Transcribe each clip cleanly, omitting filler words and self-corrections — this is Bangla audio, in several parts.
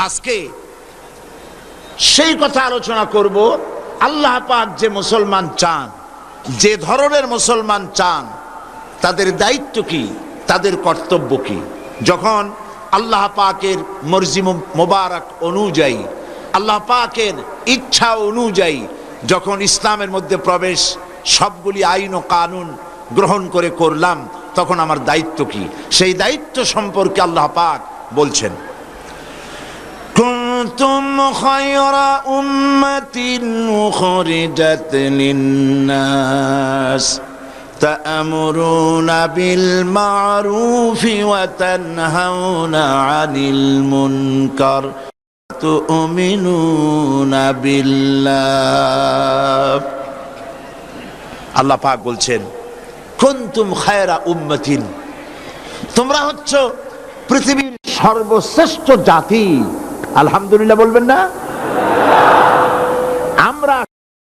আজকে সেই কথা আলোচনা করব। আল্লাহ পাক যে মুসলমান চান, যে ধরনের মুসলমান চান, তাদের দায়িত্ব কি, তাদের কর্তব্য কি। যখন আল্লাহ পাকের মর্জি মোবারক অনুযায়ী, আল্লাহ পাকের ইচ্ছা অনুযায়ী যখন ইসলামের মধ্যে প্রবেশ, সবগুলি আইন ও কানুন গ্রহণ করে করলাম, তখন আমার দায়িত্ব কি, সেই দায়িত্ব সম্পর্কে আল্লাহ পাক বলছেন, কুনতুম খায়রা উম্মাতিন উখরিজাত লিন-নাস তা'মুরুনা বিল মা'রুফি ওয়া তানহাউনা আনিল মুনকার তু'মিনুনা বিল্লাহ। আল্লাহ পাক বলছেন, কুনতুম খায়রা উম্মাতিন, তোমরা হচ্ছ পৃথিবীর সর্বশ্রেষ্ঠ জাতি। আলহামদুলিল্লাহ বলবেন না? আমরা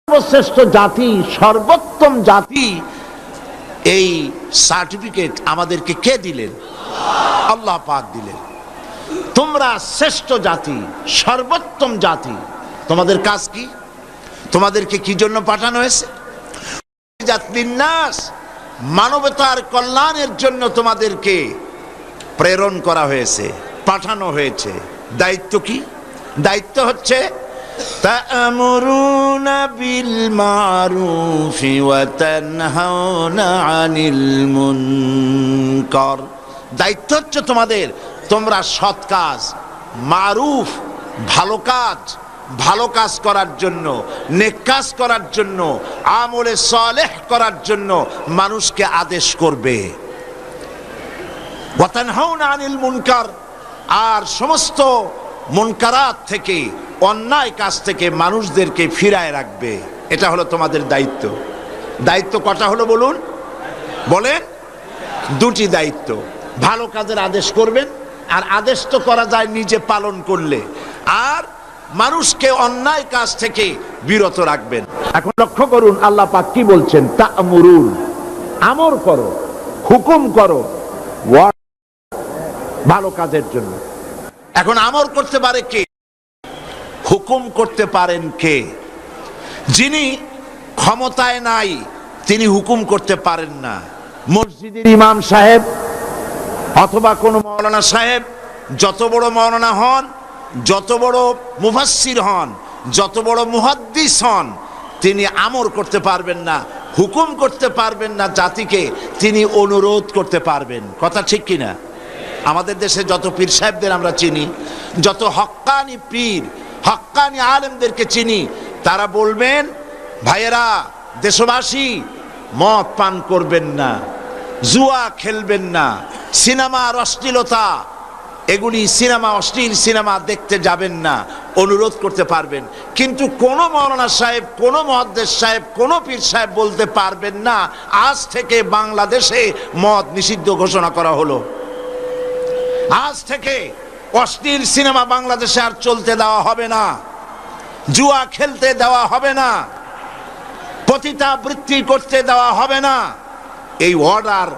সর্বশ্রেষ্ঠ জাতি, সর্বোত্তম জাতি, এই সার্টিফিকেট আমাদেরকে কে দিলেন? আল্লাহ পাক দিলেন। তোমরা শ্রেষ্ঠ জাতি, সর্বোত্তম জাতি। তোমাদের কাজ কি? তোমাদেরকে কি জন্য পাঠানো হয়েছে? মানবতার কল্যাণের জন্য তোমাদেরকে প্রেরণ করা হয়েছে, পাঠানো হয়েছে। দায়িত্ব কি? দায়িত্ব হচ্ছে তা'মুরুনা বিল মা'রুফি ওয়া তানহাউনা আনিল মুনকার। দায়িত্ব হচ্ছে তোমাদের, তোমরা সৎ কাজ, মারুফ ভালো কাজ, ভালো কাজ করার জন্য, নেক কাজ করার জন্য, আমলে সালেহ করার জন্য মানুষকে আদেশ করবে। ওয়া তানহাউনা আনিল মুনকার, আর সমস্ত মুনকারাত থেকে, অন্যায় কাজ থেকে মানুষদেরকে ফিরায় রাখবে। এটা হলো তোমাদের দায়িত্ব। দায়িত্ব কটা হলো বলুন? বলেন। দুটি দায়িত্ব। ভালো কাজের আদেশ করবেন, আর আদেশ তো করা যায় নিজে পালন করলে, আর মানুষকে অন্যায় কাজ থেকে বিরত রাখবেন। এখন লক্ষ্য করুন আল্লাহ পাক কি বলছেন, তা'মুরুন, আমর করো, হুকুম করো ভালো কাজের জন্য। এখন আমর করতে পারে কে? হুকুম করতে পারেন কে? যিনি ক্ষমতায় নাই তিনি হুকুম করতে পারেন না। মসজিদের ইমাম সাহেব অথবা কোনো মাওলানা সাহেব, যত বড় মাওলানা হন, যত বড় মুফাসসির হন, যত বড় মুহাদ্দিস হন, তিনি আমর করতে পারবেন না, হুকুম করতে পারবেন না জাতিকে। তিনি অনুরোধ করতে পারবেন। কথা ঠিক কিনা? আমাদের দেশে যত পীর সাহেবদের আমরা চিনি, যত হক্কানি পীর, হক্কানি আলেমদেরকে চিনি, তারা বলবেন, ভাইয়েরা, দেশবাসী, মদ পান করবেন না, জুয়া খেলবেন না, সিনেমার অশ্লীলতা, এগুলি সিনেমা, অশ্লীল সিনেমা দেখতে যাবেন না, অনুরোধ করতে পারবেন। কিন্তু কোন মাওলানা সাহেব, কোন মুহাদ্দিস সাহেব, কোন পীর সাহেব বলতে পারবেন না, আজ থেকে বাংলাদেশে মদ নিষিদ্ধ ঘোষণা করা হলো, আজ থেকে অশ্লীল সিনেমা বাংলাদেশে আর চলতে দেওয়া হবে না, জুয়া খেলতে দেওয়া হবে না, পতিতাবৃত্তি করতে দেওয়া হবে না। এই অর্ডার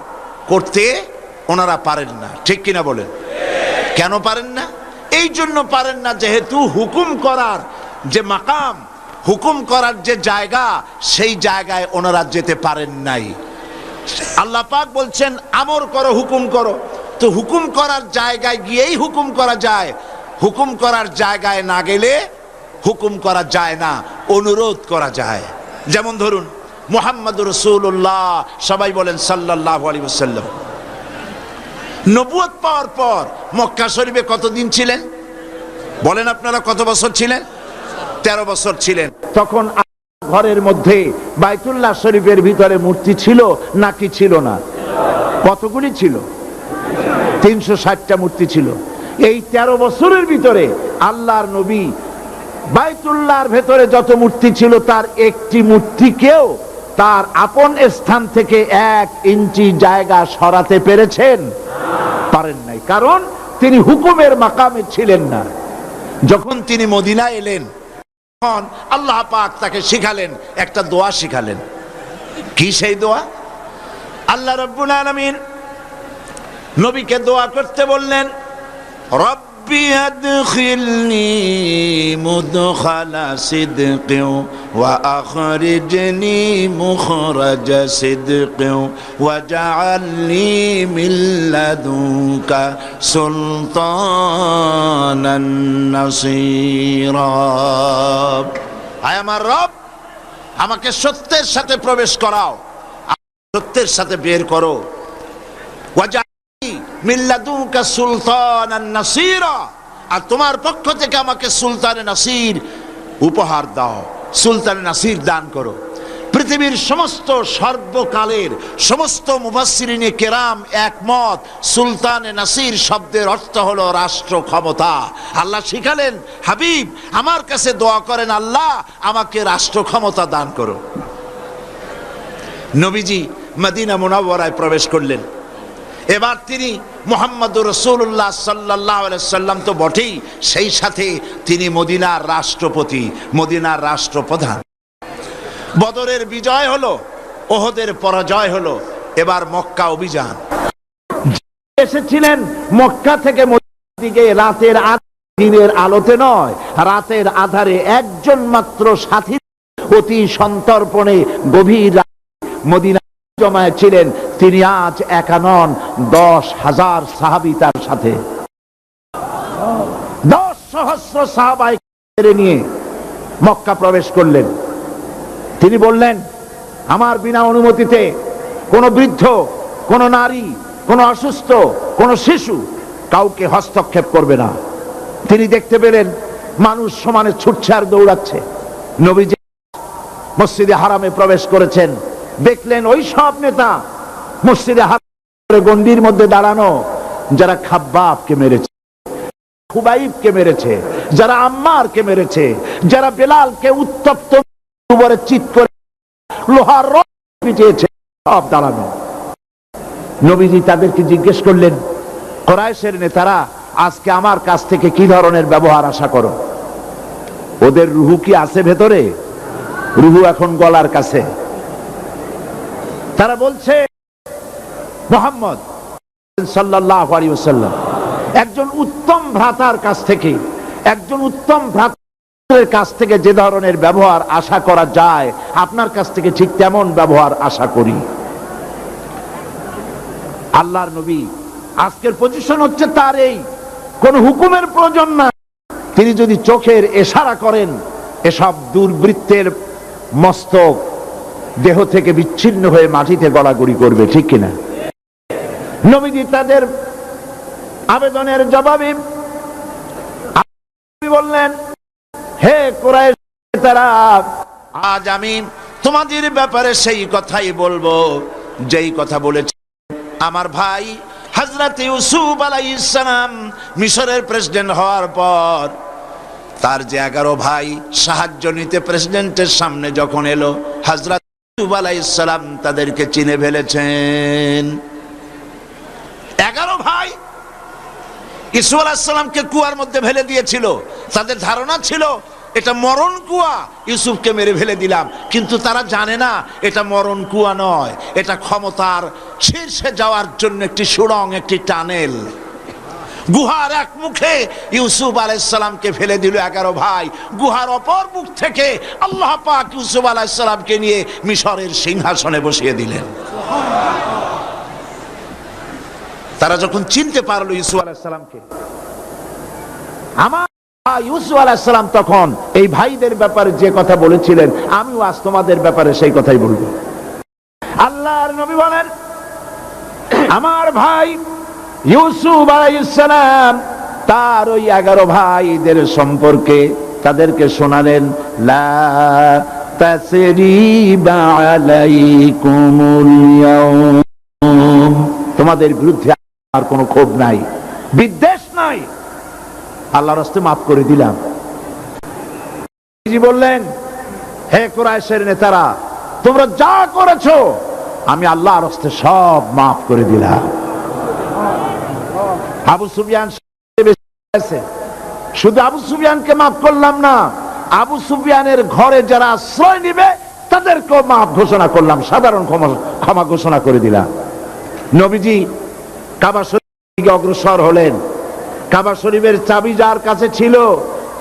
করতে ওনারা পারেন না। ঠিক কিনা বলেন? কেন পারেন না? এই জন্য পারেন না, যেহেতু হুকুম করার যে মাকাম, হুকুম করার যে জায়গা, সেই জায়গায় ওনারা যেতে পারেন নাই। আল্লাহ পাক বলছেন আমর করো, হুকুম করো। তো হুকুম করার জায়গায় গিয়েই হুকুম করা যায়, হুকুম করার জায়গায় না গেলে হুকুম করা যায় না, অনুরোধ করা যায়। যেমন ধরুন মুহাম্মদুর রাসূলুল্লাহ, সবাই বলেন সাল্লাল্লাহু আলাইহি ওয়াসাল্লাম, নবুয়ত পাওয়ার পর মক্কা শরীফে কতদিন ছিলেন? বলেন আপনারা, কত বছর ছিলেন? 13 বছর ছিলেন। তখন ঘরের মধ্যে বাইতুল্লাহ শরীফের ভিতরে মূর্তি ছিল নাকি ছিল না? কতগুলি ছিল? 360টা মূর্তি ছিল। এই 13 বছরের ভিতরে আল্লাহর নবী বাইতুল্লাহর ভেতরে যত মূর্তি ছিল তার একটি মূর্তিকেও তার আপন স্থান থেকে 1 ইঞ্চি জায়গা সরাতে পেরেছেন? পারেন নাই, কারণ তিনি হুকুমের মাকামে ছিলেন না। যখন তিনি মদিনায় এলেন, তখন আল্লাহ পাক তাকে শিখালেন, একটা দোয়া শিখালেন। কি সেই দোয়া? আল্লাহ রাব্বুল আলামিন নবীকে দোয়া করতে বললেন, রব্ব রব্বি আদখিলনি মুদখালা সিদকিন ওয়া আখরিজনি মুখরাজা সিদকিন ওয়াজআলনি মিন লাদুনকা সুলতানান নাসীরা। আয় আমার রব, আমাকে সত্যের সাথে প্রবেশ করাও, সত্যের সাথে বের করো। ওয়াজআলনি মিন লাদুনকা সুলতানান নাসীরা, আর তোমার পক্ষ থেকে আমাকে সুলতানে নাসির উপহার দাও, সুলতানে নাসির দান করো। পৃথিবীর সমস্ত সর্বকালের সমস্ত মুফাসসিরিনে কেরাম একমত, সুলতানে নাসির শব্দের অর্থ হলো রাষ্ট্র ক্ষমতা। আল্লাহ শিখালেন, হাবিব আমার কাছে দোয়া করেন, আল্লাহ আমাকে রাষ্ট্র ক্ষমতা দান করো। নবীজি মদিনা মুনাওয়ারায় প্রবেশ করলেন। এবার তিনি মুহাম্মদুর রাসূলুল্লাহ সাল্লাল্লাহু আলাইহি সাল্লাম তো বটেই, সেই সাথে তিনি মদিনার রাষ্ট্রপতি, মদিনার রাষ্ট্রপ্রধান। বদরের বিজয় হলো, ওহদের পরাজয় হলো, এবার মক্কা অভিযান। এসেছিলেন মক্কা থেকে মদিনার দিকে রাতের দিনের আলোতে নয়, রাতের আধারে একজন মাত্র সাথী অতি সন্তর্পণে গভীর মদিনা জমায়েত ছিলেন। তিনি আজ একা নন, 10,000 সাহাবী তার সাথে, 10 সহস্র সাহাবায়ে নিয়ে মক্কা প্রবেশ করলেন। তিনি বললেন, আমার বিনা অনুমতিতে কোন বৃদ্ধ, কোন নারী, কোন অসুস্থ, কোন শিশু কাউকে হস্তক্ষেপ করবে না। তিনি দেখতে পেলেন মানুষ সমানে ছুটছে আর দৌড়াচ্ছে। নবীজি মসজিদে হারামে প্রবেশ করেছেন, দেখলেন ওই সব নেতা মসজিদে হারামের গণ্ডির মধ্যে দাঁড়ানো, যারা খাব্বাবকে মেরেছে, খুবাইবকে মেরেছে, যারা আম্মারকে মেরেছে, যারা বেলালকে উত্তপ্ত চিৎ করে লোহার রড পিটিয়েছে, সব দাঁড়ানো। নবীজি তাদেরকে জিজ্ঞেস করলেন, কুরাইশের নেতারা আজকে আমার কাছ থেকে কি ধরনের ব্যবহার আশা করো? ওদের রুহু কি আছে ভেতরে? রুহু এখন গলার কাছে। তারা বলছে, মুহাম্মদ সাল্লাল্লাহু আলাইহি ওয়াসাল্লাম একজন উত্তম ভ্রাতার কাছ থেকে, একজন উত্তম ভ্রাতার কাছ থেকে যে ধরনের ব্যবহার আশা করা যায়, আপনার কাছ থেকে ঠিক তেমন ব্যবহার আশা করি। আল্লাহর নবী আজকের পজিশন হচ্ছে তার এই, কোন হুকুমের প্রয়োজন না। তিনি যদি চোখের ইশারা করেন, এসব দুর্বৃত্তের মস্তক দেহ থেকে বিচ্ছিন্ন হয়ে মাটিতে গড়াগড়ি করবে, ঠিক কিনা? নবীজি তাদের আবেদনের জবাবে বললেন, হে কুরাইশ নেতারা, আজ আমি তোমাদের ব্যাপারে সেই কথাই বলবো যেই কথা বলেছি আমার ভাই হযরত ইউসুফ আলাইহিস সালাম মিশরের প্রেসিডেন্ট হওয়ার পর তার যে 11 ভাই সাহায্য নিতে প্রেসিডেন্টের সামনে যখন এলো, হযরত ইউসুফ আলাইহিস সালাম তাদেরকে চিনে ফেলেছেন। 11 ভাই ইউসুফ আলাইহিস সালামকে কুয়ার মধ্যে ফেলে দিয়েছিল। তাদের ধারণা ছিল এটা মরণ কুয়া, ইউসুফকে মেরে ফেলে দিলাম, কিন্তু তারা জানে না এটা মরণ কুয়া নয়, এটা ক্ষমতার শীর্ষে যাওয়ার জন্য একটি সুড়ং, একটি টানেল। গুহার এক মুখে ইউসুফ আলাইহিস সালামকে ফেলে দিল 11 ভাই, গুহার অপর মুখ থেকে আল্লাহ পাক ইউসুফ আলাইহিস সালামকে নিয়ে মিশরের সিংহাসনে বসিয়ে দিলেন। তারা যখন চিনতে পারলো ইউসুফ আলাইহিস সালামকে, আমার ইউসুফ আলাইহিস সালাম তখন এই ভাইদের ব্যাপারে যে কথা বলেছিলেন, আমিও আজ তোমাদের ব্যাপারে সেই কথাই বলবো। আল্লাহর নবী বলেন, আমার ভাই ইউসুফ আলাইহিস সালাম তার ওই 11 ভাইদের সম্পর্কে তাদেরকে শোনালেন, লা তাসরিবা আলাইকুমুল ইয়াউম, তোমাদের বিরুদ্ধে আর কোনো ক্ষোভ নাই, বিদ্বেষ নাই, আল্লাহর রাস্তায় মাফ করে দিলাম। বললেন, হে কুরাইশের নেতারা, তোমরা যা করেছো আমি আল্লাহর রাস্তায় সব মাফ করে দিলাম। আবু সুফিয়ান শুধু আবু সুফিয়ানকে মাফ করলাম না, আবু সুফিয়ানের ঘরে যারা আশ্রয় নিবে তাদেরকেও মাফ ঘোষণা করলাম, সাধারণ ক্ষমা ঘোষণা করে দিলাম। নবীজি কাবা শরীফের দিকে অগ্রসর হলেন। কাবা শরীফের চাবি যার কাছে ছিল,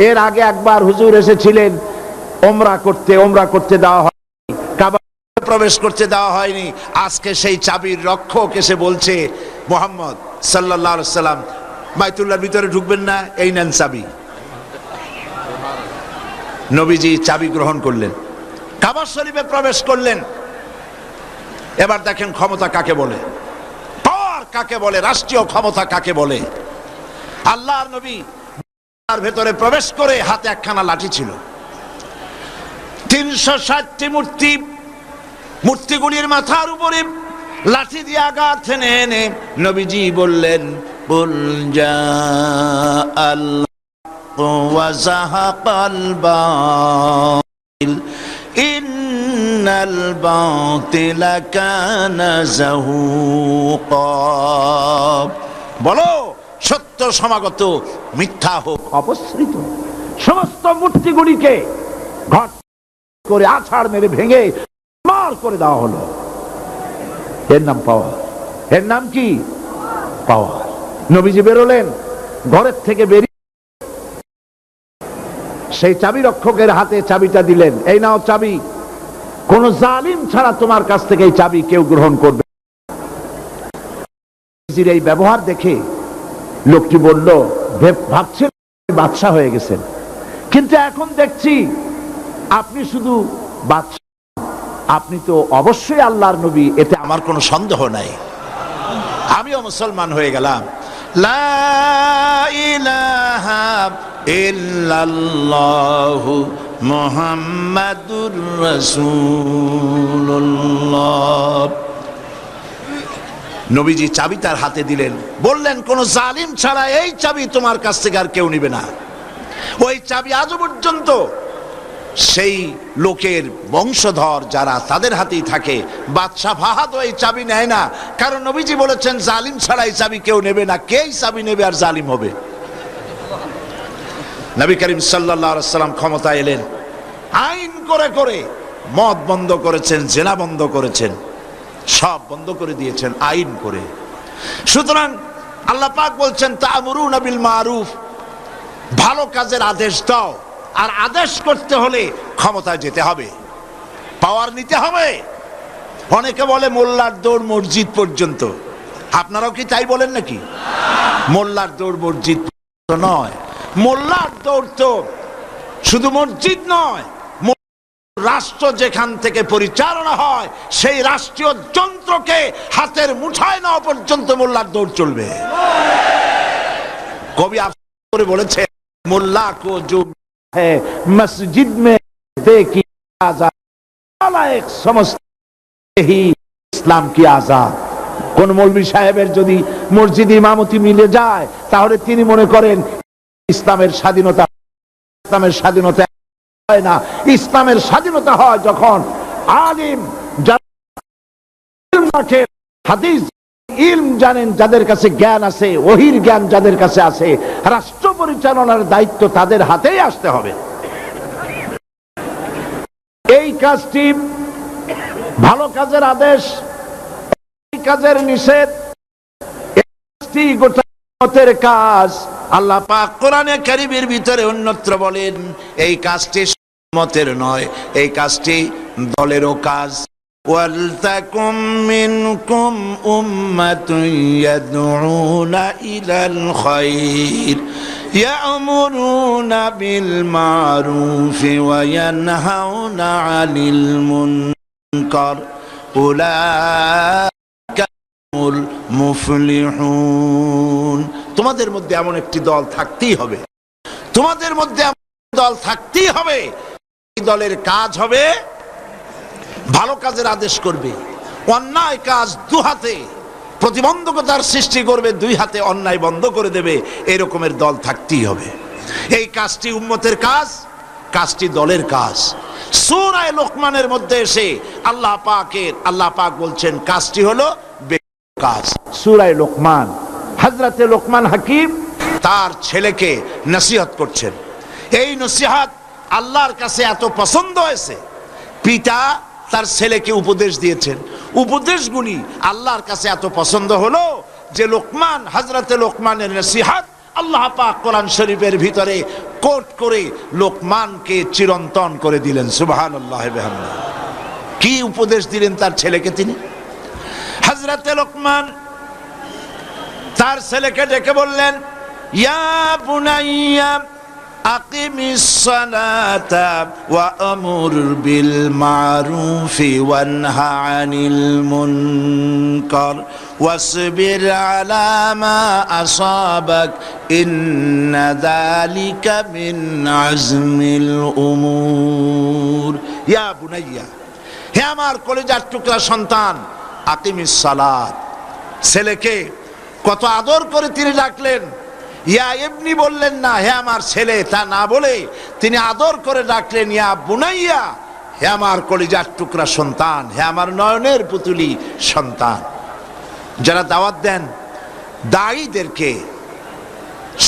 এর আগে একবার হুজুর এসেছিলেন ওমরা করতে দেওয়া হয়, কাবা প্রবেশ করতে দেওয়া হয়নি। আজকে সেই চাবির রক্ষক এসে বলছে, মুহাম্মদ সাল্লাল্লাহু আলাইহি সাল্লাম বাইতুল্লাহর ভিতরে ঢুকবেন না, এই নেন চাবি। নবীজি চাবি গ্রহণ করলেন, কাবা শরীফে প্রবেশ করলেন। এবার দেখেন ক্ষমতা কাকে বলে, পাওয়ার কাকে বলে, রাষ্ট্রীয় ক্ষমতা কাকে বলে। আল্লাহর নবী তার ভেতরে প্রবেশ করে হাতে একখানা লাঠি ছিল, 360টি মূর্তিগুলির মাথার উপরে লাঠি দিয়ে আঘাত এনে এনে নবীজি বললেন, বুল জা আল্লাহু ওয়া যাহাকাল বাতিল ইন্নাল বাতিলা কানা যাহুকা। বলো সত্য সমাগত, মিথ্যা হোক অপসৃত। সমস্ত মূর্তিগুলিকে ঘট করে আছাড় মেরে ভেঙে মার করে দেওয়া হলো। এর নাম পাওয়ার। এর নাম কি? পাওয়ার। নবীজি বেরোলেন, ঘরের থেকে বেরিয়ে সেই চাবি রক্ষকের হাতে চাবিটা দিলেন, এই নাও চাবি, কোন জালিম ছাড়া তোমার কাছ থেকে এই চাবি কেউ গ্রহণ করবে। এই ব্যবহার দেখে লোকটি বলল, ভাবছেন বাদশা হয়ে গেছেন, কিন্তু এখন দেখছি আপনি শুধু বাদশা, আপনি তো অবশ্যই আল্লাহর নবী, এতে আমার কোনো সন্দেহ নাই। আমিও মুসলমান হয়ে গেলাম। লা ইলাহা ইল্লাল্লাহু মুহাম্মাদুর রাসূলুল্লাহ। নবীজি চাবি তার হাতে দিলেন, বললেন, কোন জালিম ছাড়া এই চাবি তোমার কাছ থেকে আর কেউ নিবে না। ওই চাবি আজ পর্যন্ত সেই লোকের বংশধর যারা, তাদের হাতেই থাকে। বাদশা ফাহাদ ওই চাবি নেয় না, কারণ নবীজি বলেছেন জালিম ছাড়া এই চাবি কেউ নেবে না। কে এই চাবি নেবে আর জালিম হবে? নবী করিম সাল্লাল্লাহু আলাইহি সাল্লাম ক্ষমতায় এলেন, আইন করে করে মদ বন্ধ করেছেন, জেনা বন্ধ করেছেন, সব বন্ধ করে দিয়েছেন আইন করে। সুতরাং আল্লাহ পাক বলছেন, তা'মুরুনা বিল মারুফ, ভালো কাজের আদেশ দাও। আর আদেশ করতে হলে ক্ষমতায় যেতে হবে, পাওয়ার নিতে হবে। অনেকে বলে মোল্লার দৌড় মসজিদ পর্যন্ত। আপনারাও কি তাই বলেন নাকি? মোল্লার দৌড় মসজিদ নয়, মোল্লার দৌড় তো শুধু মসজিদ নয়, রাষ্ট্র যেখান থেকে পরিচালনা হয় সেই রাষ্ট্রীয় যন্ত্রকে হাতের মুঠায় নেওয়া পর্যন্ত মোল্লার দৌড় চলবে। কবি আফসোস করে বলেছে, মোল্লা কো जो है मस्जिद में देखी आजाद, एक समझते ही इस्लाम की आजाद। কোন মৌলভী সাহেবের যদি মসজিদ ইমামতি মিলে যায়, তাহলে তিনি মনে করেন ইসলামের স্বাধীনতা। ইসলামের স্বাধীনতা হয় না, ইসলামের স্বাধীনতা হয় যখন আলিম হাদিস ইলম জানেন, যাদের কাছে জ্ঞান আছে, ওহির জ্ঞান যাদের কাছে আছে, রাষ্ট্র পরিচালনার দায়িত্ব তাদের হাতেই আসতে হবে। এই কাজটি ভালো কাজের আদেশ, এই কাজের নিষেধ, এই গোটা উম্মতের কাজ। আল্লাহ পাক কোরআনে কারীমের ভিতরে অন্যত্র বলেন, এই কাজটি উম্মতের নয়, এই কাজটি দলেরও কাজ। ওয়ালতাকুম মিনকুম উম্মাতুন ইয়াদউনা ইলাল খায়র ইয়া'মুরুনা বিল মারুফি ওয়া ইয়ানহাউনা আনিল মুনকার উলাইকা হুমুল মুফলিহুন। তোমাদের মধ্যে এমন একটি দল থাকতেই হবে, তোমাদের মধ্যে এমন দল থাকতেই হবে। এই দলের কাজ হবে ভালো কাজের আদেশ করবে, অন্যায় কাজ দু হাতে প্রতিবন্ধকতার সৃষ্টি করবে, দুই হাতে অন্যায় বন্ধ করে দেবে। এরকমের দল থাকতেই হবে। এই কাজটি উম্মতের কাজ, কাজটি দলের কাজ। সূরা লোকমানের মধ্যে এসে আল্লাহ পাক বলছেন কাজটি হলো কাজ। সূরা লোকমান, হযরতে লোকমান হাকিম তার ছেলেকে নসিহত করছেন। এই নসিহত আল্লাহর কাছে এত পছন্দ হয়েছে, পিতা তার ছেলেকে উপদেশ দিয়েছেন, উপদেশগুলি আল্লাহর কাছে এত পছন্দ হলো যে লোকমান, হযরতে লোকমানের নসিহত আল্লাহ পাক কোরআন শরীফের ভিতরে কোট করে লোকমানকে চিরন্তন করে দিলেন। সুবহানাল্লাহ বিহামদিহি। কি উপদেশ দিলেন তার ছেলেকে? তিনি হযরতে লোকমান তার ছেলেকে ডেকে বললেন, ইয়া বুনাইয়া আকিমিস সালাতা ওয়া আমুর বিল মারুফি ওয়ানহা আনিল মুনকার ওয়াসবির আলা মা আসাবাক ইন্না যালিকা মিন আজমিল উমুর। ইয়া বুনাইয়া, হে আমার কলিজার টুকরা সন্তান, আকিমিস সালাত। ছেলেকে কত আদর করে তিনি ডাকলেন। ইয়া ইবনি বললেন না, হে আমার ছেলে, তা না বলে তিনি আদর করে ডাকলেন ইয়া বুনাইয়া, হে আমার কলিজার টুকরা সন্তান, হে আমার নয়নের পুতুলি সন্তান। যারা দাওয়াত দেন, দায়ীদেরকে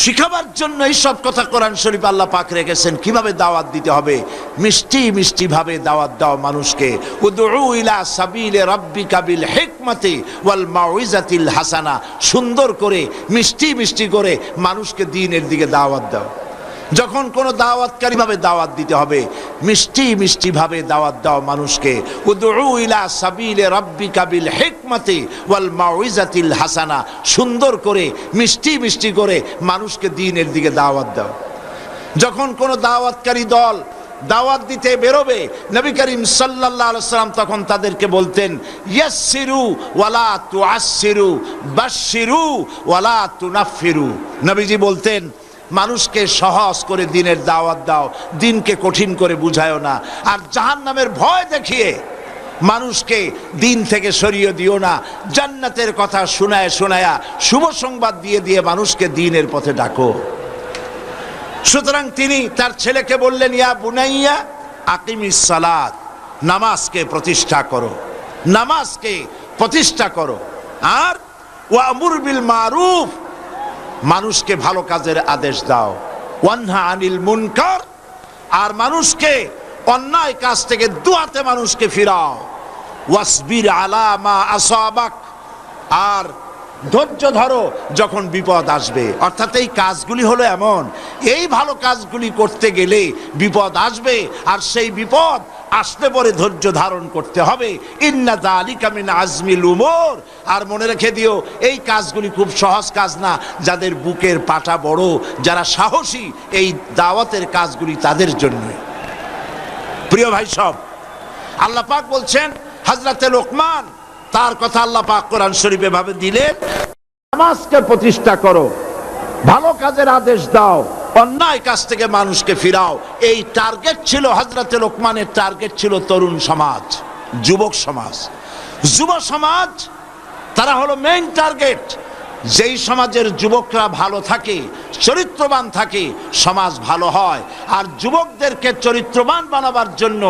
শিখাবার জন্য এই সব কথা কোরআন শরীফ আল্লাহ পাক রেখেছেন। কিভাবে দাওয়াত দিতে হবে? মিষ্টি মিষ্টি ভাবে দাওয়াত দাও মানুষকে। উদউ ইলা সাবিলি রাব্বিকা বিল হিকমাতি ওয়াল মাউইজাতিল হাসানা। সুন্দর করে মিষ্টি মিষ্টি করে মানুষকে দ্বীনের দিকে দাওয়াত দাও। যখন কোনো দাওয়াতকারী ভাবে দাওয়াত দিতে হবে, মিষ্টি মিষ্টি ভাবে দাওয়াত দাও মানুষকে। উদউ ইলা সাবিলি রাব্বিকা বিল হিকমাতি ওয়াল মাউইজাতিল হাসানা। সুন্দর করে মিষ্টি মিষ্টি করে মানুষকে দ্বীনের দিকে দাওয়াত দাও। যখন কোনো দাওয়াতকারী দল দাওয়াত দিতে বেরোবে, নবী করিম সাল্লাল্লাহু আলাইহি সাল্লাম তখন তাদেরকে বলতেন, ইয়াসসিরু ওয়ালা তুআসসিরু বাশশিরু ওয়ালা তুনাফফিরু। নবীজি বলতেন, মানুষকে সহজ করে দ্বীনের দাওয়াত দাও, দ্বীনকে কঠিন করে বুঝায়ও না। আর জাহান্নামের ভয় দেখিয়ে মানুষকে দ্বীন থেকে সরিয়ে দিও না। জান্নাতের কথা শোনায় শোনায়া শুভ সংবাদ দিয়ে দিয়ে মানুষকে দ্বীনের পথে ডাকো। সুতরাং তিনি তার ছেলেকে বললেন, ইয়া বুনাইয়া আকিমিস সালাত, নামাজকে প্রতিষ্ঠা করো, নামাজকে প্রতিষ্ঠা করো। আর ওয়া আমুর বিল মারুফ, মানুষকে ভালো কাজের আদেশ দাও। ওয়ানহা আনিল মুনকার, আর মানুষকে অন্যায় কাজ থেকে দুয়াতে মানুষকে ফিরাও। ওয়াসবির আলা মা আসাবাক, আর ধৈর্য ধরো যখন বিপদ আসবে। অর্থাৎ এই কাজগুলি হলো এমন, এই ভালো কাজগুলি করতে গেলে বিপদ আসবে, আর সেই বিপদ আসলে পরে ধৈর্য ধারণ করতে হবে। ইন্না যালিকা মিন আজমিল উমুর। আর মনে রেখে দিও, এই কাজগুলি খুব সহজ কাজ না। যাদের বুকের পাটা বড়, যারা সাহসী, এই দাওয়াতের কাজগুলি তাদের জন্য। প্রিয় ভাই সব, আল্লাহ পাক বলছেন হযরতে লোকমান, তার কথা আল্লাহ পাক কোরআন শরীফে ভাবে দিলেন, নামাজকে প্রতিষ্ঠা করো, ভালো কাজের আদেশ দাও, অন্যায় কাজ থেকে মানুষকে ফিরাও। এই টার্গেট ছিল হযরতে লোকমানের। টার্গেট ছিল তরুণ সমাজ, যুবক সমাজ। যুব সমাজ তারা হলো মেইন টার্গেট। যেই সমাজের যুবকরা ভালো থাকে, চরিত্রবান থাকে, সমাজ ভালো হয়। আর যুবকদেরকে চরিত্রবান বানাবার জন্য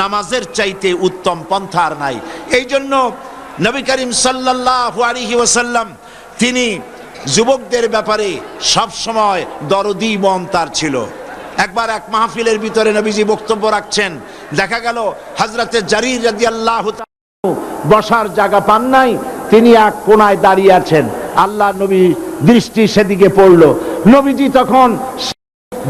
নামাজের চাইতে উত্তম পন্থা আর নাই। এই জন্য নবী করিম সাল্লাল্লাহু আলাইহি ওয়াসাল্লাম তিনি যুবকদের ব্যাপারে সব সময় দরদি মন তার ছিল। একবার এক মাহফিলের ভিতরে নবীজি বক্তব্য রাখছেন, দেখা গেল হযরতে জারীর রাদিয়াল্লাহু তাআলা বসার জায়গা পান নাই, তিনি এক কোনায় দাঁড়িয়ে আছেন। আল্লাহ নবী দৃষ্টি সেদিকে পড়লো। নবীজি তখন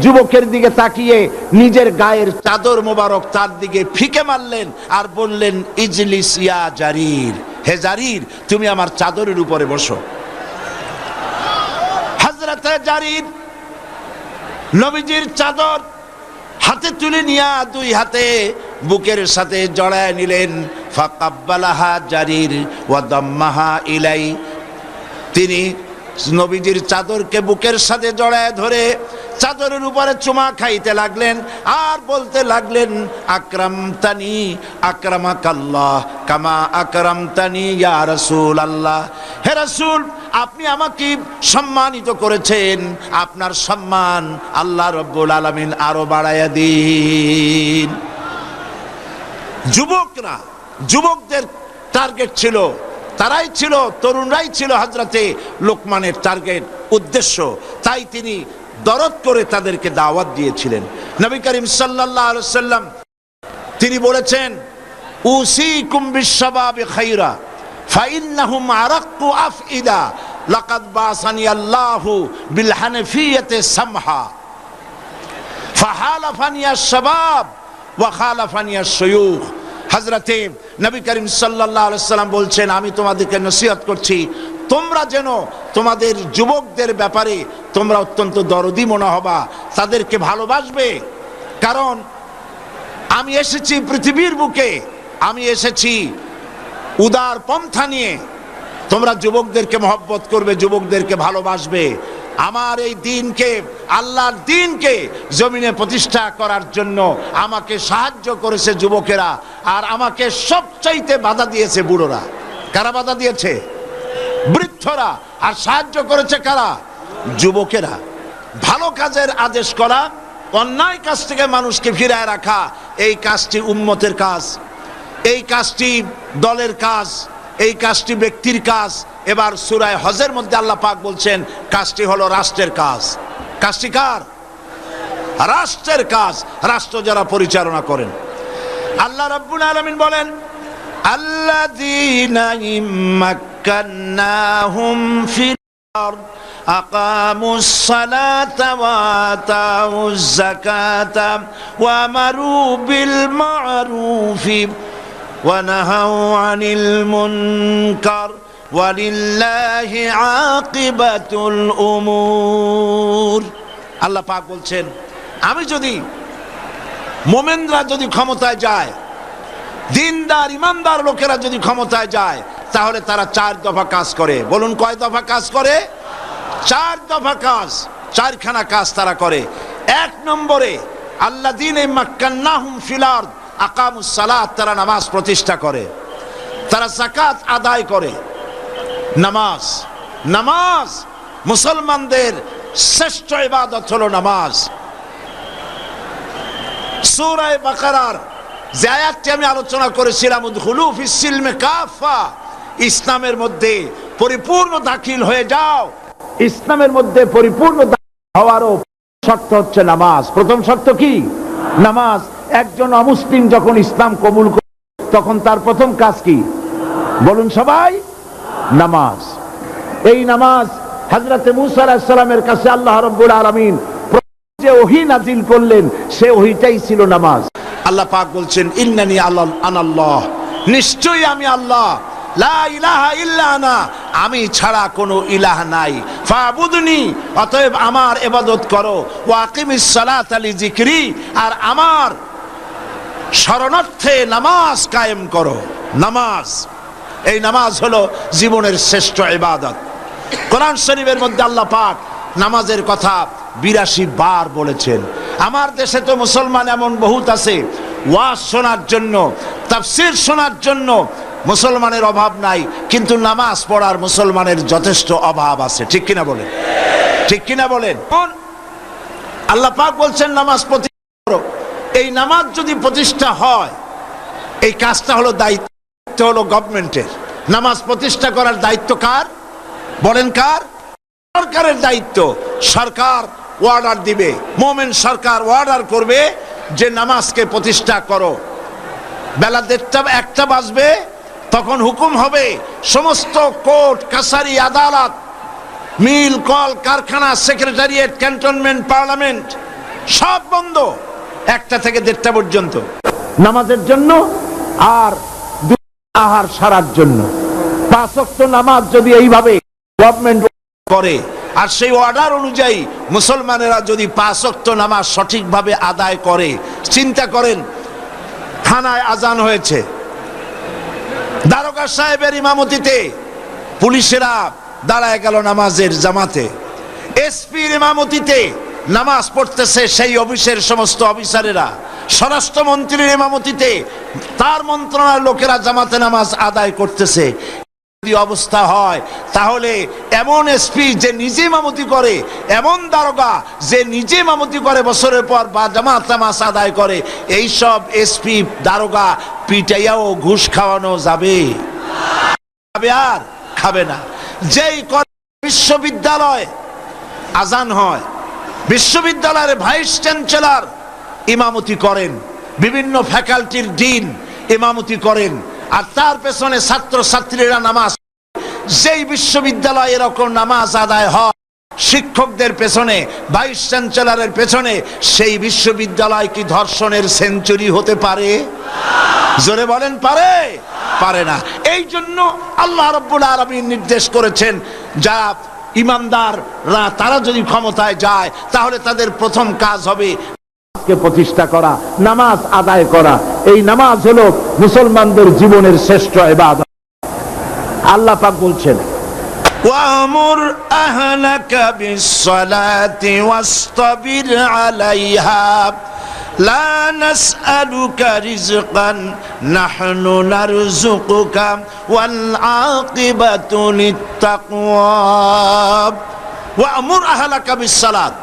যুবকের দিকে তাকিয়ে নিজের গায়ের চাদর মোবারক তার দিকে ফিকে মারলেন আর বললেন, ইজলিস ইয়া জারীর, হে জারীর, তুমি আমার চাদরের উপরে বসো। হযরতে জারীর নবীজির চাদর হাতে তুলে নিয়া দুই হাতে বুকের সাথে জড়ায় নিলেন। ফাকাব্বালাহা জারীর ওয়া দাম্মাহা ইলাই। তিনি নবীজির চাদরকে বুকের সাথে জড়ায় ধরে চাদরের উপরে চুমা খাইতে লাগলেন আর বলতে লাগলেন, আকরামতানি আকরামাকাল্লাহ কামা আকরামতানি ইয়া রাসূলুল্লাহ। হে রাসূল, আপনি আমাকে সম্মানিত করেছেন, আপনার সম্মান আল্লাহ রাব্বুল আলামিন আরো বাড়ায়া দিন। যুবকরা, যুবকদের টার্গেট ছিল, তারাই ছিল, তরুণরাই ছিল হযরতে লোকমানের টার্গেট, উদ্দেশ্য। তাই তিনি দরদ করে তাদেরকে দাওয়াত দিয়েছিলেন। নবী করিম সাল্লাল্লাহু আলাইহি ওয়াসাল্লাম তিনি বলেছেন, উসিকুম বিশ-শাবাবি খায়রা ফাইন্নাহুম আরাক্কু আফইদা লাকাদ বাসানি আল্লাহু বিল হানাফিয়াতি সামহা ফাহালাফানি আশ-শাবাব ওয়া খালাফানি আশ-শুয়ুখ। হযরতে নবী করিম সাল্লাল্লাহু আলাইহি সাল্লাম বলছেন, আমি তোমাদেরকে নসিহত করছি, তোমরা যেন তোমাদের যুবকদের ব্যাপারে তোমরা অত্যন্ত দরদি মনে হবা, তাদেরকে ভালোবাসবে। কারণ আমি এসেছি পৃথিবীর বুকে, আমি এসেছি উদার পন্থা নিয়ে। তোমরা যুবকদেরকে মহব্বত করবে, যুবকদেরকে ভালোবাসবে। আমার এই দ্বীনকে, আল্লাহর দ্বীনকে জমিনে প্রতিষ্ঠা করার জন্য আমাকে সাহায্য করেছে যুবকেরা, আর আমাকে সবচাইতে বাধা দিয়েছে বুড়োরা। কারা বাধা দিয়েছে? বৃদ্ধরা। আর সাহায্য করেছে কারা? যুবকেরা। ভালো কাজের আদেশ করা, অন্যায় কাজ থেকে মানুষকে ফিরায় রাখা, এই কাজটি উম্মতের কাজ, এই কাজটি দলের কাজ, এই কাজটি ব্যক্তির কাজ। এবার সূরা হজের মধ্যে আল্লাহ পাক বলছেন কাজটি হলো রাষ্ট্রের কাজ। কাজটি কার? রাষ্ট্রের কাজ। রাষ্ট্র যারা পরিচালনা করেন। আল্লাহ রাব্বুল আলামিন বলেন, আল্লাযীনা ইম্মাক্কান্নাহুম ফিল আরদ আকামুস সালাতা ওয়া আতাউজ যাকাতা ওয়া আমারু বিল মা'রুফি ওয়া নাহাউ আনিল মুনকার ওয়ালিল্লাহি আকিবাতুল উমুর। আল্লাহ পাক বলছেন, আমি যদি, মোমেনরা যদি ক্ষমতায় যায়, দিনদার ইমানদার লোকেরা যদি ক্ষমতায় যায়, তাহলে তারা 4 দফা কাজ করে। বলুন কয় দফা কাজ করে? 4 দফা কাজ, 4খানা কাজ তারা করে। 1 নম্বরে আল্লাযীনা মাক্কান্নাহুম ফিল আরদ আকামুস সালাত, তারা নামাজ প্রতিষ্ঠা করে, তারা যাকাত আদায় করে। নামাজ, নামাজ মুসলমানদের শ্রেষ্ঠ ইবাদত হলো নামাজ। সূরা বাকারার যে আয়াতটি আমি আলোচনা করেছিলাম, উদখুলু ফিস সিলমি কাফা, ইসলামের মধ্যে পরিপূর্ণ দাখিল হয়ে যাও। ইসলামের মধ্যে পরিপূর্ণ হওয়ারও শর্ত হচ্ছে নামাজ। প্রথম শর্ত কি? নামাজ। একজন অমুসলিম যখন ইসলাম কবুল করে, তখন তার প্রথম কাজ কি? বলুন সবাই, নামাজ। এই নামাজ হযরতে মুসা আলাইহিস সালামের কাছে আল্লাহ রাব্বুল আলামিন যে ওহী নাজিল করলেন, সে ওহীটাই ছিল নামাজ। আল্লাহ পাক বলছেন, ইন্নানি আনাল্লাহ, নিশ্চয়ই আমি আল্লাহ, লা ইলাহা ইল্লা আনা, আমি ছাড়া কোনো ইলাহ নাই, ফাবুদনি, অতএব আমার ইবাদত করো, ওয়া আকিমিস সালাতা লিযিকরি, আর আমার শরণার্থে নামাজ কায়েম করো। নামাজ, এই নামাজ হলো জীবনের শ্রেষ্ঠ ইবাদত। কোরআন শরীফের মধ্যে আল্লাহ পাক নামাজের কথা 82 বার বলেছেন। আমার দেশে তো মুসলমান এমন বহুত আছে, ওয়াজ শোনার জন্য, তাফসীর শোনার জন্য মুসলমানের অভাব নাই, কিন্তু নামাজ পড়ার মুসলমানের যথেষ্ট অভাব আছে। ঠিক কিনা বলেন? ঠিক কিনা বলেন? আল্লাহ পাক বলছেন নামাজ প্রতিষ্ঠা করো। এই নামাজ যদি প্রতিষ্ঠা হয়, এই কাজটা হলো দায়িত্ব হলো গভর্নমেন্টের। নামাজ প্রতিষ্ঠা করার দায়িত্ব কার? বলেন কার? সরকারের দায়িত্ব। সরকার অর্ডার দিবে, মোমেন সরকার অর্ডার করবে যে নামাজকে প্রতিষ্ঠা করো। বেলা 1টা বাজবে, তখন হুকুম হবে সমস্ত কোর্ট কাছারি আদালত, মিল কল কারখানা, সেক্রেটারিয়েট, ক্যান্টনমেন্ট, পার্লামেন্ট সব বন্ধ 1টা থেকে 1:30 পর্যন্ত নামাজের জন্য, আর আহার সারার জন্য। 5 ওয়াক্ত নামাজ যদি এইভাবে গভর্নমেন্ট করে, আর সেই অর্ডার অনুযায়ী মুসলমানেরা যদি 5 ওয়াক্ত নামাজ সঠিকভাবে আদায় করে, চিন্তা করেন, থানায় আজান হয়েছে, দারোগা সাহেবের ইমামতিতে পুলিশেরা দাঁড়ায় গেল নামাজের জামাতে, এসপির ইমামতিতে নামাজ পড়তেছে সেই অফিসের সমস্ত অফিসারেরা, স্বরাষ্ট্রমন্ত্রীর ইমামতিতে তার মন্ত্রণালয়ের লোকেরা জামাতে নামাজ আদায় করতেছে। যদি অবস্থা হয়, তাহলে এমন এসপি যে নিজে ইমামতি করে, এমন দারোগা যে নিজে ইমামতি করে বছরের পর বা জামাত নামাজ আদায় করে, এই সব এসপি দারোগা পিটাইয়াও ঘুষ খাওয়ানো যাবে? আর খাবে না। যেই বিশ্ববিদ্যালয় আজান হয়, বিশ্ববিদ্যালয়ের ভাইস চ্যান্সেলর ইমামতি করেন, বিভিন্ন ফ্যাকাল্টির ডিন ইমামতি করেন, আর তার পেছনে ছাত্র ছাত্রীরা নামাজ। যেই বিশ্ববিদ্যালয়ে এরকম নামাজ আদায় হয় শিক্ষকদের পেছনে, ভাইস চ্যান্সেলরের পেছনে, সেই বিশ্ববিদ্যালয় কি ধর্ষণের সেঞ্চুরি হতে পারে? জোরে বলেন, পারে? পারে না। এই জন্য আল্লাহ রাব্বুল আলামিন নির্দেশ করেছেন, যারা ইমানদাররা তারা যদি ক্ষমতায় যায় তাহলে তাদের প্রথম কাজ হবে প্রতিষ্ঠা করা, নামাজ আদায় করা। এই নামাজ হলো মুসলমানদের জীবনের শ্রেষ্ঠ ইবাদত। আল্লাহ পাক বলছেন, ওয়ামুর আহলাকা বিসসালাতি ওয়াসতাবির আলাইহা লা নাসআলুকা রিজকান নাহনু নারযুকুকা ওয়াল আকিবাতু লিত্তাকওয়া ওয়ামুর আহলাকা বিসসালাত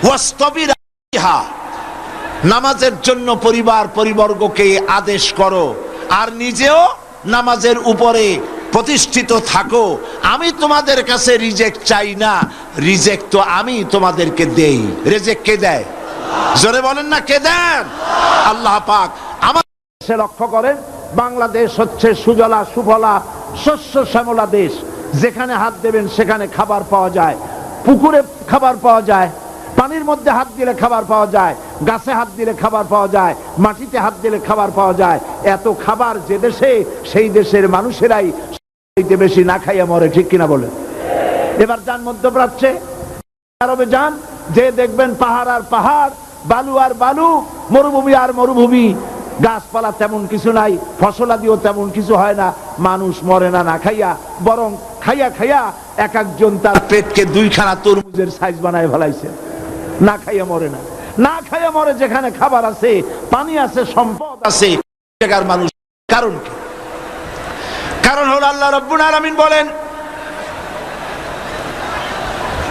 ওয়াসতাবির আলাইহা। নামাজের জন্য পরিবর্গকে আদেশ করো আর নিজেও নামাজের উপরে প্রতিষ্ঠিত থাকো। আমি তোমাদের কাছে রিজেক্ট চাই না, রিজেক্ট তো আমি তোমাদেরকে দেই। রিজেক্ট কে দেয়? জোরে বলেন না, কে দেন? আল্লাহ পাক। আমার লক্ষ্য করেন, বাংলাদেশ হচ্ছে সুজলা সুফলা শস্য শ্যামলা দেশ। যেখানে হাত দেবেন সেখানে খাবার পাওয়া যায়, পুকুরে খাবার পাওয়া যায়, পানির মধ্যে হাত দিলে খাবার পাওয়া যায়, গাছে হাত দিলে খাবার পাওয়া যায়, মাটিতে হাত দিলে খাবার পাওয়া যায়। এত খাবার যে দেশে, সেই দেশের মানুষেরাই বেশি না খাইয়া মরে, ঠিক কিনা বলেন? এবার যান মধ্যপ্রাচ্যে, আরবে যান, যে দেখবেন পাহাড় আর পাহাড়, বালু আর বালু, মরুভূমি আর মরুভূমি। গাছপালা তেমন কিছু নাই, ফসলাদিও তেমন কিছু হয় না। মানুষ মরে না না খাইয়া, বরং খাইয়া খাইয়া এক একজন তার পেটকে দুইখানা তরমুজের সাইজ বানায় ফেলাইছে। না খাইয়া মরে না, না খাইয়া মরে। যেখানে খাবার আছে, পানি আছে, সম্পদ আছে, জায়গার মানুষ। কারণ কি? কারণ হলো আল্লাহ রাব্বুল আলামিন বলেন,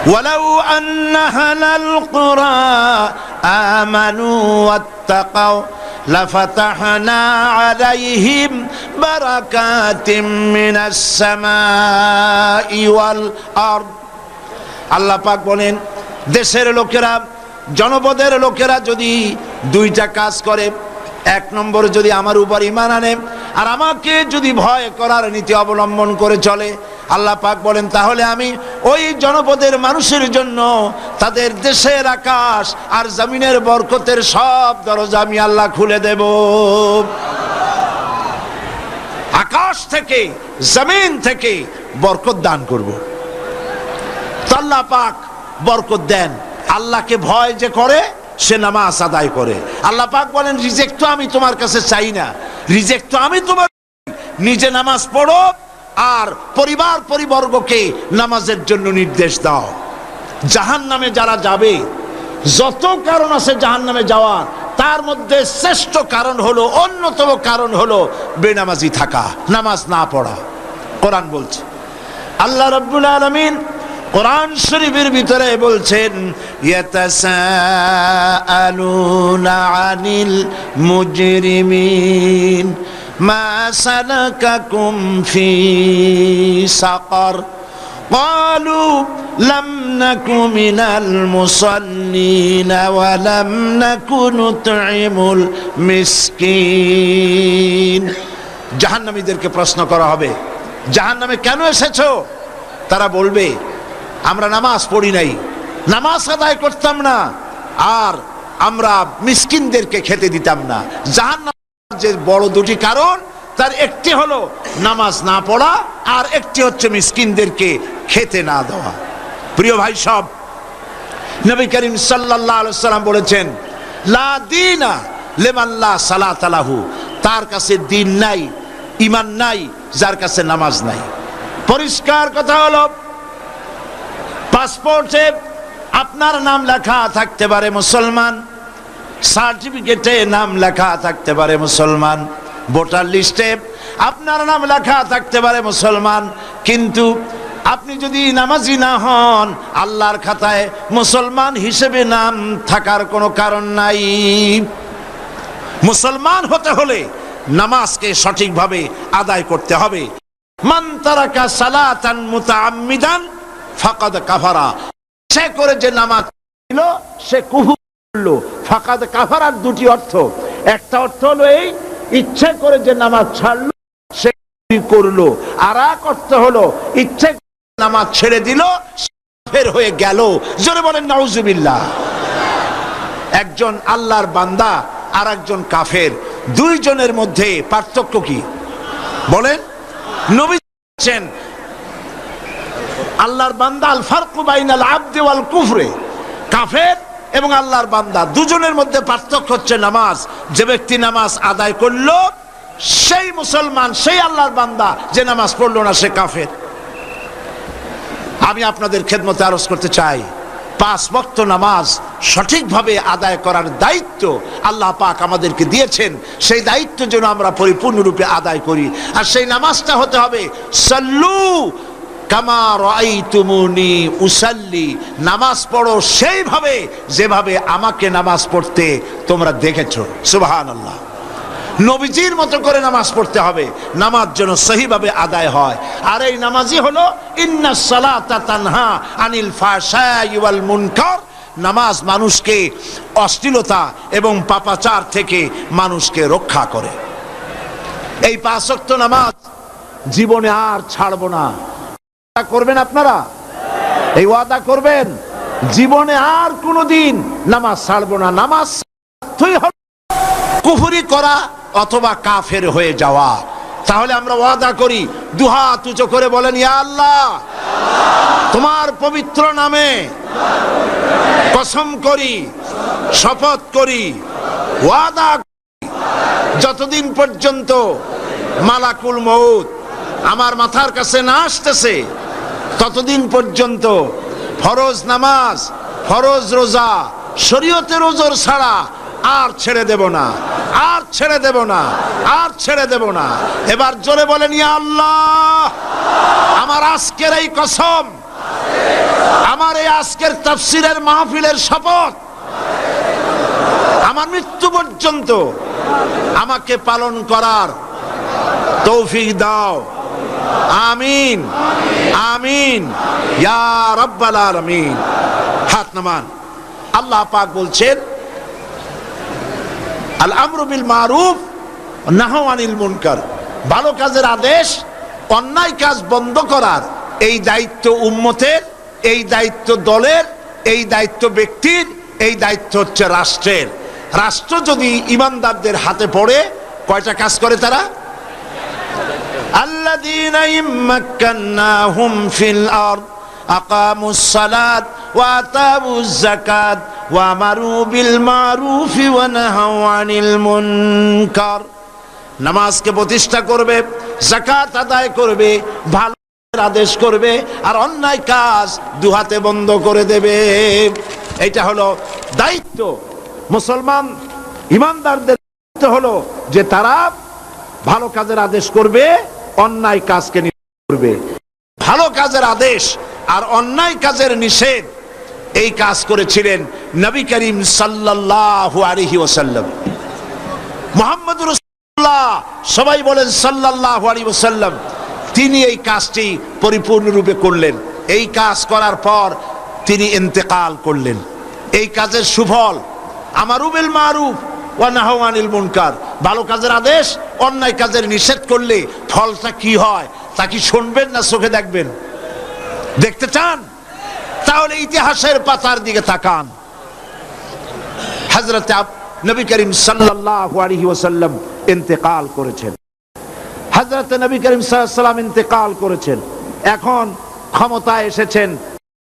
ওয়ালাউ আন্না আহলাল কুরা আমানু ওয়াত্তাকাউ লাফাতাহনা আলাইহিম বারাকাতিম মিনাস সামাই ওয়াল আরদ। আল্লাহ পাক বলেন, দেশের লোকেরা, জনপদের লোকেরা যদি দুইটা কাজ করে, এক নম্বরে যদি আমার উপর ঈমান আনে আর আমাকে যদি ভয় করার নীতি অবলম্বন করে চলে, আল্লাহ পাক বলেন তাহলে আমি ওই জনপদের মানুষের জন্য তাদের দেশের আকাশ আর জমিনের বরকতের সব দরজা আমি আল্লাহ খুলে দেব। আকাশ থেকে, জমিন থেকে বরকত দান করব। তো আল্লাহ পাক বরকত দেন। আল্লাহকে ভয় যে করে সে নামাজ আদায় করে। আল্লাহ পাক বলেন, রিজেক্ট তো আমি তোমার কাছে চাই না, রিজেক্ট তো আমি তোমার। নিজে নামাজ পড়ো আর পরিবর্গকে নামাজের জন্য নির্দেশ দাও। জাহান্নামে যারা যাবে, যত কারণ আছে জাহান্নামে যাওয়ার, তার মধ্যে শ্রেষ্ঠ কারণ হলো, অন্যতম কারণ হলো বেনামাজি থাকা, নামাজ না পড়া। কোরআন বলছে, আল্লাহ রাব্বুল আলামিন কোরআন শরীফের ভিতরে বলছেন, ইয়াতাসাআলুনা আনিল মুজরিমিন মা সালাকাকুম ফি সাকার ক্বালু লাম নাকু মিনাল মুসাল্লিন ওয়া লাম নাকু নুতঈমুল মিসকিন। জাহান্নামীদেরকে প্রশ্ন করা হবে, জাহান্নামে কেন এসেছো? তারা বলবে, আমরা নামাজ পড়ি নাই, নামাজ আদায় করতাম না, আর আমরা মিসকিনদেরকে খেতে দিতাম না। জাহান্নামের যে বড় দুটি কারণ, তার একটি হলো নামাজ না পড়া, আর একটি হচ্ছে মিসকিনদেরকে খেতে না দেওয়া। প্রিয় ভাই সব, নবী করিম সাল্লাল্লাহু আলাইহি সাল্লাম বলেছেন, লা দীনা লিমান লা সালাতা লাহু। তার কাছে দ্বীন নাই, ঈমান নাই যার কাছে নামাজ নাই। পরিষ্কার কথা হলো, পাসপোর্টে আপনার নাম লেখা থাকতে পারে মুসলমান, সার্টিফিকেটে নাম লেখা থাকতে পারে মুসলমান, ভোটার লিস্টে আপনার নাম লেখা থাকতে পারে মুসলমান, কিন্তু আপনি যদি নামাজি না হন, আল্লাহর খাতায় মুসলমান হিসেবে নাম থাকার কোনো কারণ নাই। মুসলমান হতে হলে নামাজকে সঠিকভাবে আদায় করতে হবে। মান তারাকা সালাতান মুতাআম্মিদান ফাকাদ কাফারা। সে করে যে নামাজ ছিল সে কুফর করলো। ফাকাদ কাফারার দুটি অর্থ, একটা অর্থ হলো এই, ইচ্ছে করে যে নামাজ ছাড়লো সে করলো, আর এক অর্থ হলো ইচ্ছে নামাজ ছেড়ে দিল, ফের হয়ে গেল। জোরে বলেন নাউজুবিল্লাহ। একজন আল্লাহর বান্দা আর একজন কাফের, দুইজনের মধ্যে পার্থক্য কি বলেন? নবী বলেছেন আল্লাহর বান্দা আল ফারকু বাইনাল আবদি ওয়াল কুফরে, কাফের এবং আল্লাহর বান্দা দুজনের মধ্যে পার্থক্য হচ্ছে নামাজ। যে ব্যক্তি নামাজ আদায় করলো সেই মুসলমান, সেই আল্লাহর বান্দা। যে নামাজ পড়লো না সে কাফের। আমি আপনাদের খেদমতে আরজ করতে চাই, 5 ওয়াক্ত নামাজ সঠিকভাবে আদায় করার দায়িত্ব আল্লাহ পাক আমাদেরকে দিয়েছেন। সেই দায়িত্ব যেন আমরা পরিপূর্ণরূপে আদায় করি। আর সেই নামাজটা হতে হবে সাল্লু কামা রাআইতুমুনি উসাল্লি, নামাজ পড়ো সেইভাবে যেভাবে আমাকে নামাজ পড়তে তোমরা দেখেছো। সুবহানাল্লাহ। নবীজির মতো করে নামাজ পড়তে হবে, নামাজ যেন সহিভাবে আদায় হয়। আর এই নামাজই হলো ইন্নাস সালাতা তানহা আনিল ফাহশাই ওয়াল মুনকার। নামাজ মানুষকে অশ্লীলতা এবং পাপাচার থেকে মানুষকে রক্ষা করে। এই 5 ওয়াক্ত নামাজ জীবনে আর ছাড়বো না। করবেন আপনারা? এই ওয়াদা করবেন জীবনে আর কোনোদিন নামাজ ছাড়বো না। নামাজ কুফরি করা অথবা কাফের হয়ে যাওয়া। তাহলে আমরা ওয়াদা করি, দুহাত উঁচু করে বলেন, ইয়া আল্লাহ, তোমার পবিত্র নামে কসম করি, শপথ করি, ওয়াদা করি, যতদিন পর্যন্ত মালাকুল মউত আমার মাথার কাছে না আসতেছে ততদিন পর্যন্ত ফরজ নামাজ, ফরজ রোজা, শরীয়তের ওজর ছাড়া আর ছেড়ে দেব না, আর ছেড়ে দেব না, আর ছেড়ে দেব না। এবার জোরে বলেন, ইয়া আল্লাহ, আমার আজকের এই কসম, আমার এই আজকের তাফসীরের মাহফিলের শপথ, আমার মৃত্যু পর্যন্ত আমাকে পালন করার তৌফিক দাও। আমিন, আমিন ইয়া রাব্বাল আলামিন। হাত নামান। আল্লাহ পাক বলছেন, আল আমরু বিল মারুফ ওয়া নাহু আনিল মুনকার, ভালো কাজের আদেশ, অন্যায় কাজ বন্ধ করার এই দায়িত্ব উম্মতের, এই দায়িত্ব দলের, এই দায়িত্ব ব্যক্তির, এই দায়িত্ব হচ্ছে রাষ্ট্রের। রাষ্ট্র যদি ইমানদারদের হাতে পড়ে, কয়টা কাজ করে তারা? আল্লাযীনা ইম্মাক্কান্নাহুম ফিল আরদ আকামুস সালাত ওয়া আতাউজ যাকাত ওয়া আমারু বিল মারুফ ওয়া নাহাউ আনিল মুনকার। নামাজকে প্রতিষ্ঠা করবে, যাকাত আদায় করবে, ভালো আদেশ করবে, আর অন্যায় কাজ দুহাতে বন্ধ করে দেবে। এটা হলো দায়িত্ব। মুসলমান ইমানদারদের দায়িত্ব হলো যে তারা ভালো কাজের আদেশ করবে, অন্যায় কাজকে নিষেধ করবে। ভালো কাজের আদেশ আর অন্যায় কাজের নিষেধ, এই কাজ করেছিলেন নবী করিম সাল্লাল্লাহু আলাইহি ওয়াসাল্লাম। মুহাম্মদুর রাসূলুল্লাহ, সবাই বলেন সাল্লাল্লাহু আলাইহি ওয়াসাল্লাম। তিনি এই কাজটি পরিপূর্ণরূপে করলেন। এই কাজ করার পর তিনি ইন্তেকাল করলেন। এই কাজের সুফল আমারু বিল মারুফ ওয়া নাহু আনিল মুনকার, ভালো কাজের আদেশ, অন্যায় কাজের নিষেধ করলে ফলটা কি হয় তা কি শুনবেন না চোখে দেখবেন? দেখতে চান? তাহলে ইতিহাসের পাতার দিকে তাকান। হযরত নবী করিম সাল্লাল্লাহু আলাইহি ওয়াসাল্লাম ইন্তেকাল করেছেন। হযরত নবী করিম সাল্লাল্লাহু আলাইহি ওয়াসাল্লাম ইন্তেকাল করেছেন। এখন ক্ষমতায় এসেছেন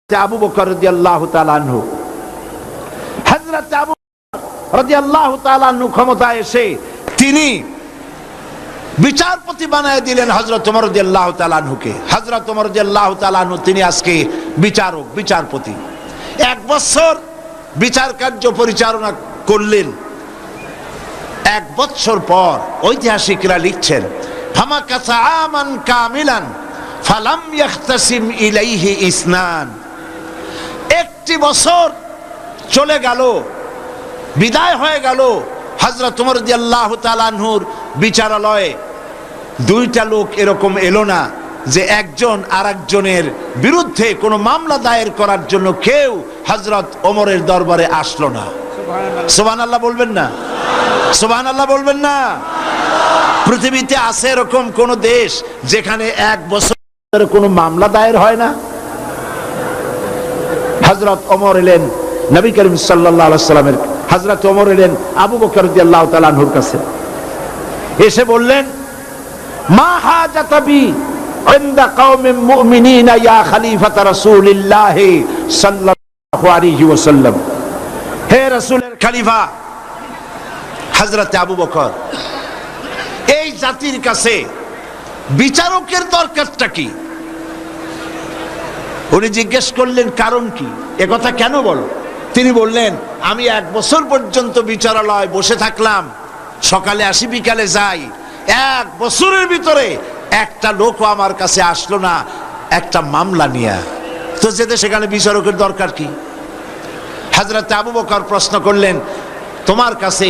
আবু বকর রাদিয়াল্লাহু তাআলা আনহু। হযরত আবু রাদিয়াল্লাহু তাআলা আনহু ক্ষমতায় এসে তিনি বিচারপতি বানায় দিলেন হযরত ওমর রাদিয়াল্লাহু তাআলা আনহুকে। হযরত ওমর রাদিয়াল্লাহু তাআলা আনহু তিনি আজকে বিচারক, বিচারপতি। 1 বছর বিচার কার্য পরিচালনা করলেন। 1 বছর পর ঐতিহাসিকরা লিখছেন, ফামাকাসা আমান কামিলান ফালাম ইয়াখতাসিম ইলাইহি ইসনান। 1টি বছর চলে গেল, বিদায় হয়ে গেল। হযরত ওমর রাদিয়াল্লাহু তাআলা আনহুর বিচারালয়ে 2টা লোক এরকম এলো না যে একজন আরেকজনের বিরুদ্ধে কোনো মামলা দায়ের করার জন্য কেউ হযরত ওমরের দরবারে আসলো না। সুবহানাল্লাহ বলবেন না? সুবহানাল্লাহ বলবেন না? পৃথিবীতে আছে এরকম কোন দেশ যেখানে 1 বছর কোনো মামলা দায়ের হয় না? হযরত ওমর এলেন নবী করিম সাল্লাল্লাহু আলাইহি সাল্লামের, হযরত ওমর এলেন আবু বকর রাদিয়াল্লাহু তাআলা আনহুর কাছে, এসে বললেন, মা হাজাতাবি ইনদা কওমিন মুমিনিনা ইয়া খলিফাতা রাসূলিল্লাহ সাল্লাল্লাহু আলাইহি ওয়াসাল্লাম। হে রাসূলের খলিফা হযরত আবু বকর, এই জাতির কাছে বিচারকের দরকারটা কি? উনি জিজ্ঞেস করলেন কারণ কি, একথা কেন বলো? তিনি বললেন, আমি 1 বছর পর্যন্ত বিচারালয় বসে থাকলাম, সকালে আসি বিকালে যাই, 1 বছরের ভিতরে একটা লোকও আমার কাছে আসলো না একটা মামলা নিয়ে। তো যেতে সেখানে বিচারকের দরকার কি? হযরত আবু বকর প্রশ্ন করলেন, তোমার কাছে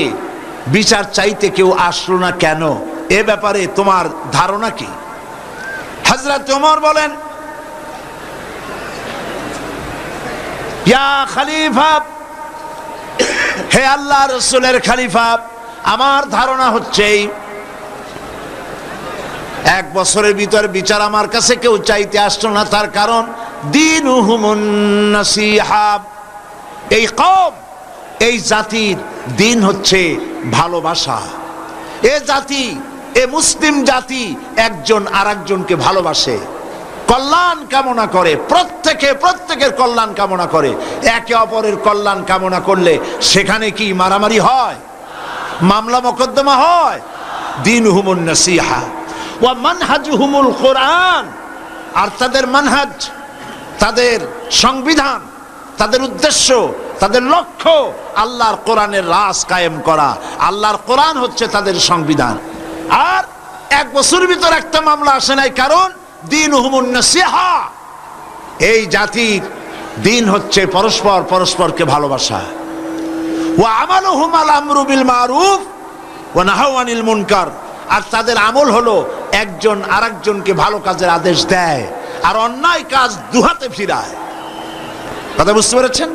বিচার চাইতে কেউ আসলো না কেন, এ ব্যাপারে তোমার ধারণা কি? হযরত ওমর বলেন, ইয়া খলিফা, হে আল্লাহ রাসূলের খলিফা, আমার ধারণা হচ্ছে 1 বছরের ভিতর বিচার আমার কাছে কেউ চাইতে আসলো না, তার কারণ দীনুহুমুন নাসিহা, এই কওম, এই জাতির দিন হচ্ছে ভালোবাসা। এ জাতি, এ মুসলিম জাতি একজন আরেকজনকে ভালোবাসে, কল্যাণ কামনা করে, প্রত্যেকের কল্যাণ কামনা করে। একে অপরের কল্যাণ কামনা করলে সেখানে কি মারামারি হয়, মামলা মোকদ্দমা হয়? দীনুহুমুন নাসিহা ওয়া মানহাজুহুমুল কোরআন, আর তাদের মানহাজ, তাদের সংবিধান, তাদের উদ্দেশ্য, তাদের লক্ষ্য আল্লাহর কোরআনের রাজ কায়েম করা। আল্লাহর কোরআন হচ্ছে তাদের সংবিধান। আর 1 বছরের ভিতর একটা মামলা আসে নাই, কারণ দীনুহুমুন নাসিহা, এই জাতির দিন হচ্ছে পরস্পরকে ভালোবাসা। ওয়া আমালুহুম আল আমরু বিল মারুফ ওয়া নাহাউ আনিল মুনকার, আর তাদের আমল হলো একজন আরেকজনকে ভালো কাজের আদেশ দেয় আর অন্যায় কাজ দুহাতে ফিরায়। কথা বুঝতে পেরেছেন?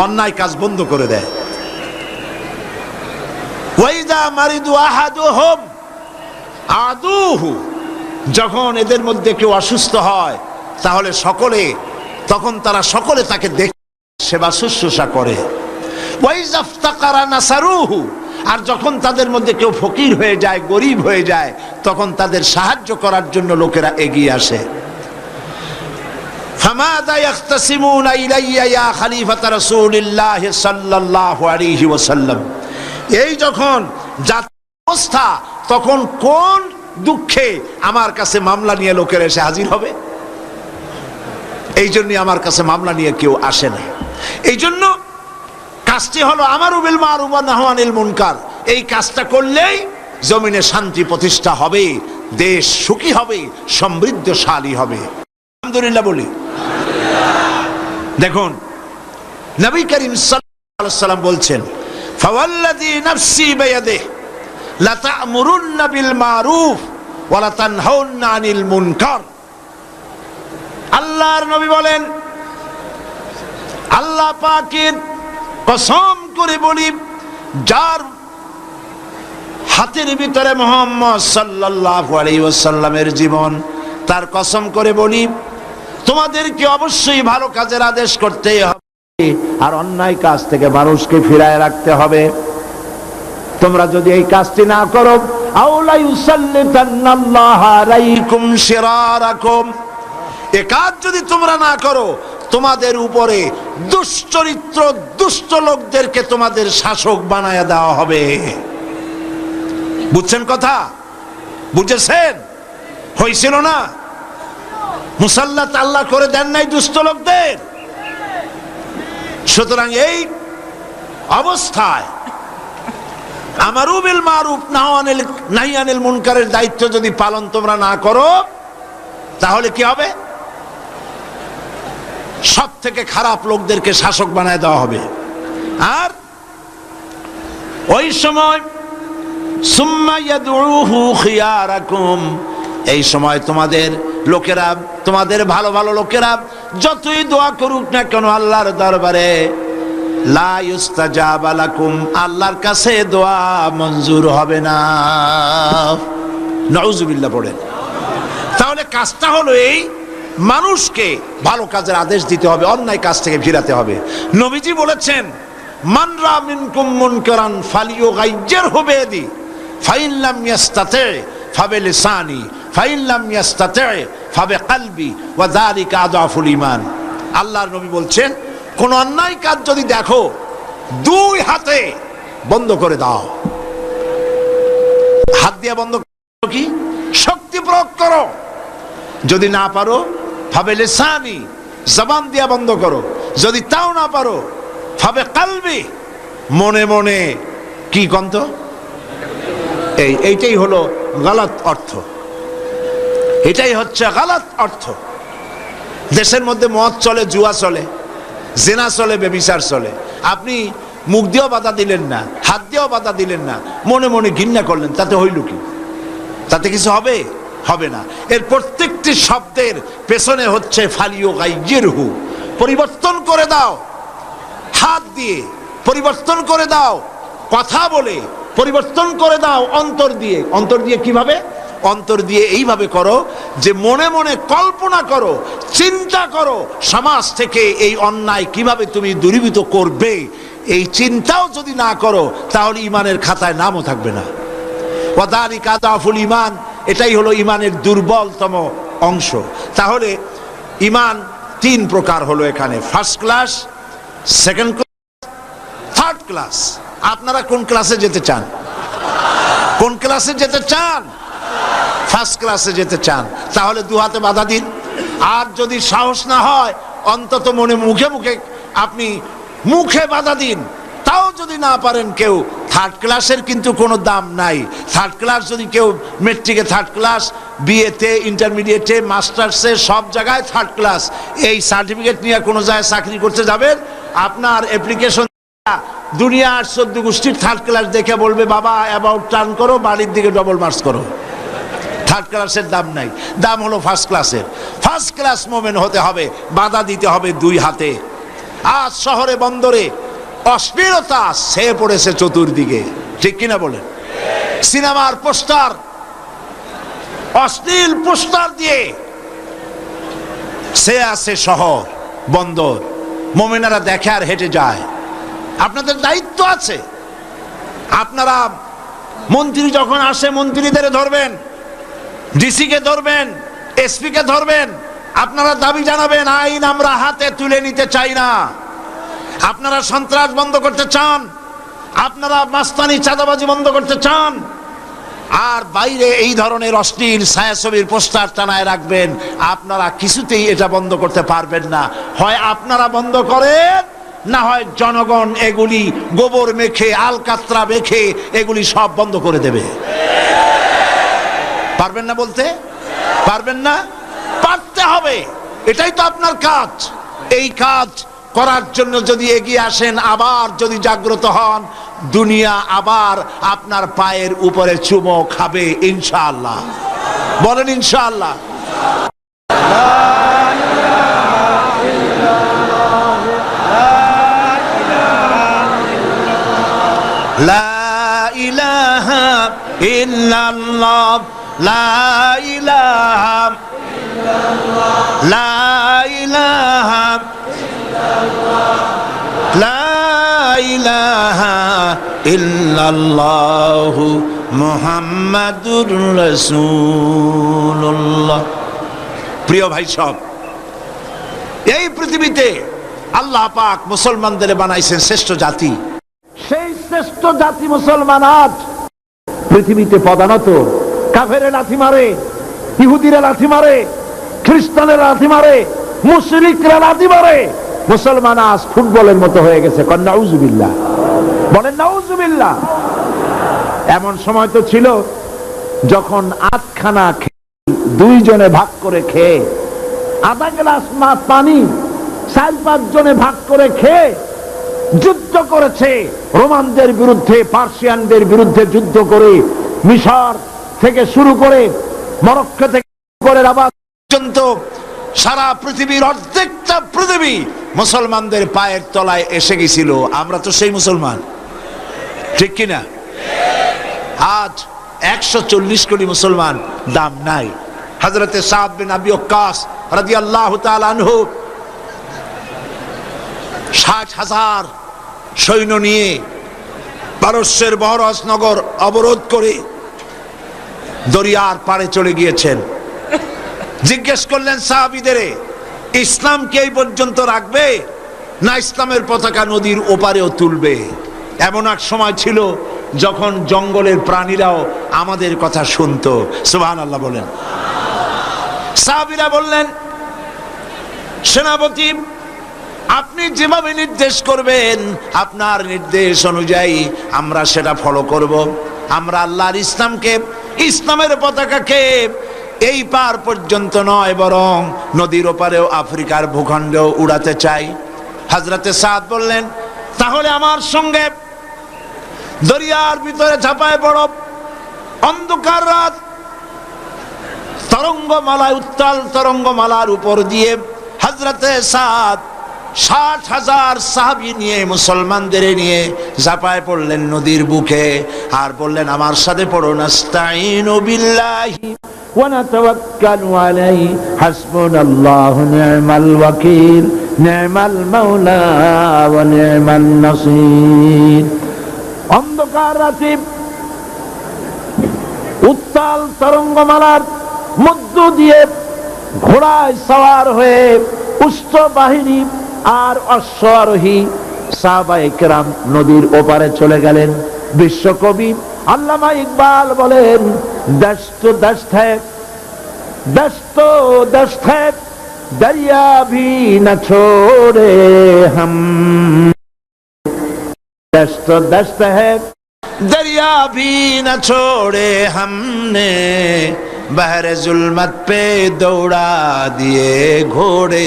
অন্যায় কাজ বন্ধ করে দেয়। ওয়াইদা মারিদু আহাদুহুম আদুহু, যখন এদের মধ্যে কেউ অসুস্থ হয় তাহলে তখন তারা সকলে তাকে দেখে সেবা শুশ্রূষা করে। ওয়াইজা ইফতাকারা নাসারুহু, আর যখন তাদের মধ্যে কেউ ফকির হয়ে যায়, গরিব হয়ে যায়, তখন তাদের সাহায্য করার জন্য লোকেরা এগিয়ে আসে। ফামাযা ইয়াখতাসিমুনা ইলাইয়া ইয়া খলিফাতা রাসূলিল্লাহ সাল্লাল্লাহু আলাইহি ওয়াসাল্লাম, এই যখন জাতির অবস্থা, তখন কোন দুঃখে আমার কাছে মামলা নিয়ে লোকেরা এসে হাজির হবে? এই জন্যই আমার কাছে মামলা নিয়ে কেউ আসে না। এই জন্য কাজটি হলো আমারু বিল মারুফ ওয়া নাহু আনিল মুনকার। এই কাজটা করলেই জমিনে শান্তি প্রতিষ্ঠা হবে, দেশ সুখী হবে, সমৃদ্ধশালী হবে। আলহামদুলিল্লাহ বলি। দেখুন, নবী করিম সাল্লাল্লাহু আলাইহি ওয়াসাল্লাম বলছেন, ফাওয়াল্লাযী নাফসি বিয়াদিহি লা তা'মুরুন্না বিল মারুফ ওয়া লা তানহাউন্না আনিল মুনকার। আল্লাহর নবী বলেন, আল্লাহ পাকের কসম করে বলি, যার হাতের ভিতরে মুহাম্মদ সাল্লাল্লাহু আলাইহি ওয়াসাল্লামের জীবন, তার কসম করে বলি, তোমাদেরকে অবশ্যই ভালো কাজের আদেশ করতে হবে আর অন্যায় কাজ থেকে মানুষকে ফিরায় রাখতে হবে। তোমরা যদি এই কাজটি না করো, আউলা ইউসাল্লিতান্নাল্লাহু আলাইকুম শিরারাকুম, এই কাজ যদি তোমরা না করো, তোমাদের উপরে দুশ্চরিত্র দুষ্ট লোকদেরকে তোমাদের শাসক বানায়া দেওয়া হবে। বুঝছেন কথা? বুঝেছেন? হয়েছিল না? মুসাল্লাত আল্লাহ করে দেন নাই দুষ্ট লোকদের। সুতরাং এই অবস্থায় আমারু বিল মারুফ নাহি আনিল মুনকারের দায়িত্ব যদি পালন তোমরা না করো, তাহলে কি হবে? সব থেকে খারাপ লোকদেরকে শাসক বানায় দেওয়া হবে। আর ওই সময় সুম্মা ইয়াদউহু খিয়ারাকুম, এই সময় তোমাদের লোকেরা, তোমাদের ভালো ভালো লোকেরা যতই দোয়া করুক না কেন আল্লাহর দরবারে, লা ইউস্তাজাব লাকুম, আল্লাহর কাছে দোয়া মঞ্জুর হবে না। নাউজুবিল্লাহ পড়েন। তাহলে কাজটা হলো এই, মানুষকে ভালো কাজের আদেশ দিতে হবে, অন্যায় কাজ থেকে ফিরাতে হবে। নবীজি বলেছেন, মান রা মিনকুম মুনকারান ফালিয়ুগাইয়িরহু বিয়াদি ফাইন লাম ইয়াস্তাতি ফাবিলিসানি ফাইন লাম ইয়াস্তাতি ফাবিকলবি ওয়া যালিকা আযআফুল ঈমান। আল্লাহর নবী বলছেন, কোন অন্যায় কাজ যদি দেখো, দুই হাতে বন্ধ করে দাও। হাত দিয়ে বন্ধ করো, কি শক্তি প্রয়োগ করো। যদি না পারো ফাবে লিসানি, জবান দিয়া বন্ধ করো। যদি তাও না পারো ফাবে কালবি, মনে মনে কি কন্ত। এইটাই হলো গলত অর্থ, এটাই হচ্ছে গলত অর্থ। দেশের মধ্যে মদ চলে, জুয়া চলে, জেনা চলে, ব্যভিচার চলে। আপনি মুখ দিয়েও বাধা দিলেন না, হাত দিয়েও বাধা দিলেন না, মনে মনে ঘৃণা করলেন, তাতে হইল কি? তাতে কিছু হবে? হবে না। এর প্রত্যেকটি শব্দের পেছনে হচ্ছে ফালিয়ুগাইয়িরহু, পরিবর্তন করে দাও। হাত দিয়ে পরিবর্তন করে দাও, কথা বলে পরিবর্তন করে দাও, অন্তর দিয়ে। অন্তর দিয়ে কিভাবে? অন্তর দিয়ে এইভাবে করো যে মনে মনে কল্পনা করো, চিন্তা করো, সমাজ থেকে এই অন্যায় কিভাবে তুমি দূরীভূত করবে। এই চিন্তাও যদি না করো, তাহলে ইমানের খাতায় নামও থাকবে না। ওয়া যালিকা আযআফুল ঈমান, এটাই হলো ইমানের দুর্বলতম অংশ। তাহলে ইমান তিন প্রকার হলো এখানে, first class, second class, third class. আপনারা কোন ক্লাসে যেতে চান? কোন ক্লাসে যেতে চান? ফার্স্ট ক্লাসে যেতে চান, তাহলে দু হাতে বাধা দিন। আর যদি সাহস না হয়, অন্তত মনে মুখে মুখে আপনি মুখে বাধা দিন। তাও যদি না পারেন কেউ, থার্ড ক্লাসের কিন্তু কোনো দাম নাই। থার্ড ক্লাস যদি কেউ মেট্রিকে থার্ড ক্লাস, বিএতে, ইন্টারমিডিয়েটে, মাস্টার্সে, সব জায়গায় থার্ড ক্লাস, এই সার্টিফিকেট নিয়ে কোনো জায়গায় চাকরি করতে যাবেন, আপনার অ্যাপ্লিকেশন দুনিয়ার 14 গোষ্ঠীর থার্ড ক্লাস দেখে বলবে, বাবা অ্যাবাউট টার্ন করো, বাড়ির দিকে ডবল মার্চ করো। থার্ড ক্লাসের দাম নাই, দাম হলো ফার্স্ট ক্লাসের। ফার্স্ট ক্লাস মোমেন্ট হতে হবে, বাধা দিতে হবে দুই হাতে। আজ শহরে বন্দরে অশ্লীলতা ছেয়ে পড়েছে চতুর্দিকে, ঠিক কিনা বলেন? সিনেমার পোস্টার, অশ্লীল পোস্টার দিয়ে সে আছে শহর বন্দর, মোমেনারা দেখে আর হেঁটে যায়। আপনাদের দায়িত্ব আছে, আপনারা মন্ত্রী যখন আসে মন্ত্রীদের ধরবেন, ডিসি কে ধরবেন, এসপি কে ধরবেন, আপনারা দাবি জানাবেন, আইন আমরা হাতে তুলে নিতে চাই না। আপনারা সন্ত্রাস বন্ধ করতে চান, আপনারা মাস্তানি চাঁদাবাজি বন্ধ করতে চান, আর বাইরে এই ধরনের অশ্লীল ছায়াছবির পোস্টার টানায় রাখবেন। আপনারা কিছুতেই এটা বন্ধ করতে পারবেন না। হয় আপনারা বন্ধ করেন, না হয় জনগণ এগুলি গোবর মেখে, আলকাতরা মেখে এগুলি সব বন্ধ করে দেবে। পারবেন না বলতে? পারবেন না? পারতে হবে, এটাই তো আপনার কাজ। এই কাজ করার জন্য যদি এগিয়ে আসেন, আবার যদি জাগ্রত হন, দুনিয়া আবার আপনার পায়ের উপরে চুমো খাবে ইনশাআল্লাহ। বলেন ইনশাআল্লাহ। লা ইলাহা ইল্লাল্লাহ, লা ইলাহা ইল্লাল্লাহ, লা ইলাহা লা ইলাহা ইল্লাল্লাহ মুহাম্মাদুর রাসূলুল্লাহ। প্রিয় ভাই সব, এই পৃথিবীতে আল্লাহ পাক মুসলমানদের বানাইছেন শ্রেষ্ঠ জাতি। সেই শ্রেষ্ঠ জাতি মুসলমান আজ পৃথিবীতে পদানত কাফেরে লাথি মারে, ইহুদিরা লাথি মারে, খ্রিস্টানেরা লাথি মারে, মুশরিকরা লাথি মারে। মুসলমান আজ ফুটবলের মতো হয়ে গেছে। নাউজুবিল্লাহ, বলেন নাউজুবিল্লাহ। এমন সময় তো ছিল যখন আটখানা দুইজনে ভাগ করে খেয়ে, আধা গ্লাস পানি 4-5 জনে ভাগ করে খেয়ে যুদ্ধ করেছে। রোমানদের বিরুদ্ধে, পার্সিয়ানদের বিরুদ্ধে যুদ্ধ করে, মিশর থেকে শুরু করে, মরক্কো থেকে করে রাবাত পর্যন্ত সারা পৃথিবীর অর্ধেকটা পৃথিবী মুসলমানদের পায়ের তলায় এসে গেছিল। আমরা তো সেই মুসলমান, ঠিক কিনা? আজ 140 কোটি মুসলমান, দাম নাই। হযরতে সাদ বিন আবি ওয়াক্কাস রাদিয়াল্লাহু তাআলা আনহু 60,000 সৈন্য নিয়ে পারস্যের বহরস নগর অবরোধ করে দরিয়ার পাড়ে চলে গিয়েছেন। জিজ্ঞেস করলেন সাহাবীদের, ইসলাম কি এই পর্যন্ত রাখবে, না ইসলামের পতাকা নদীর ওপারেও তুলবে? এমন এক সময় ছিল যখন জঙ্গলের প্রাণীরাও আমাদের কথা শুনতো। সুবহানাল্লাহ বলেন। সাহাবীরা বললেন, সেনাপতি আপনি যেভাবে নির্দেশ করবেন, আপনার নির্দেশ অনুযায়ী আমরা সেটা ফলো করব। আমরা আল্লাহর ইসলামকে, ইসলামের পতাকাকে এই পার পর্যন্ত নয়, বরং নদীর ওপারেও আফ্রিকার ভূখণ্ডেও উড়াতে চাই। হযরতে সাদ বললেন, তাহলে আমার সঙ্গে দরিয়ার ভিতরে ঝাঁপায় পড়ো। অন্ধকার রাত, তরঙ্গমালায়, উত্তাল তরঙ্গমালার উপর দিয়ে হযরতে সাদ 60,000 সাহাবী নিয়ে, মুসলমানদের নিয়ে ঝাঁপায় পড়লেন নদীর বুকে, আর বললেন, আমার সাথে পড়ো, নাস্তাঈনু বিল্লাহি ওয়া নাতাওয়াক্কালু আলাইহি হাসবুনাল্লাহু নি'মাল ওয়াকিল নি'মাল মাওলা ওয়া নি'মান নাসির। অন্ধকার রাতে উত্তাল তরঙ্গমালার মধ্য দিয়ে ঘোড়ায় সওয়ার হয়ে উষ্ট্র বাহিনী আর অশ্বারোহী সাহাবায়ে কেরাম নদীর ওপারে চলে গেলেন। বিশ্বকবি আল্লামা ইকবাল বলেন, দেশ তো দেশ থে, দেশ তো দেশ থে, দরিয়া ভি না ছোড়ে হাম, দেশ তো দেশ থে, दरिया भी न छोड़े हमने, बहरे जुल्मत पे दौड़ा दिए घोड़े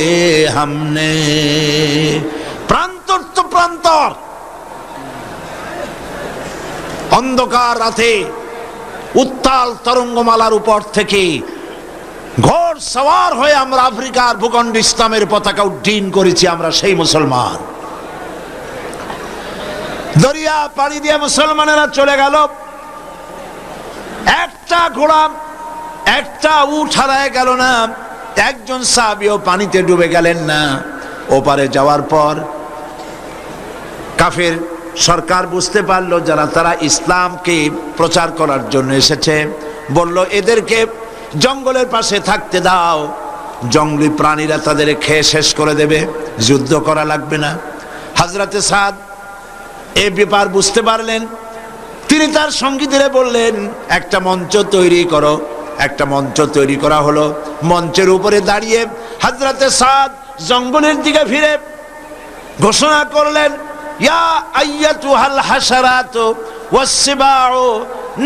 हमने। প্রান্তর তো প্রান্তর, অন্ধকার রাতে উত্তাল তরঙ্গমালার উপর থেকে ঘোড় সওয়ার হয়ে আমরা আফ্রিকার ভূখণ্ডে ইসলামের পতাকা উড্ডীন করেছি। আমরা সেই মুসলমান। দরিয়া পাড়ি দিয়ে মুসলমানেরা চলে গেল। একটা ঘোড়া, একটা উট হারায় গেল না, একজন সাহাবীও পানিতে ডুবে গেলেন না। ওপারে যাওয়ার পর কাফের সরকার বুঝতে পারলো যারা তারা ইসলামকে প্রচার করার জন্য এসেছে, বলল এদেরকে জঙ্গলের পাশে থাকতে দাও, জঙ্গলি প্রাণীরা তাদের খেয়ে শেষ করে দেবে, যুদ্ধ করা লাগবে না। হযরতে সাদ এই ব্যাপার বুঝতে পারলেন। তিনি তার সঙ্গীদের বললেন, একটা মঞ্চ তৈরি করো। একটা মঞ্চ তৈরি করা হলো। মঞ্চের উপরে দাঁড়িয়ে হযরতে সাদ জঙ্গলের দিকে ফিরে ঘোষণা করলেন, ইয়া আইয়াতুহাল হাশারাতু ওয়াসসিবাউ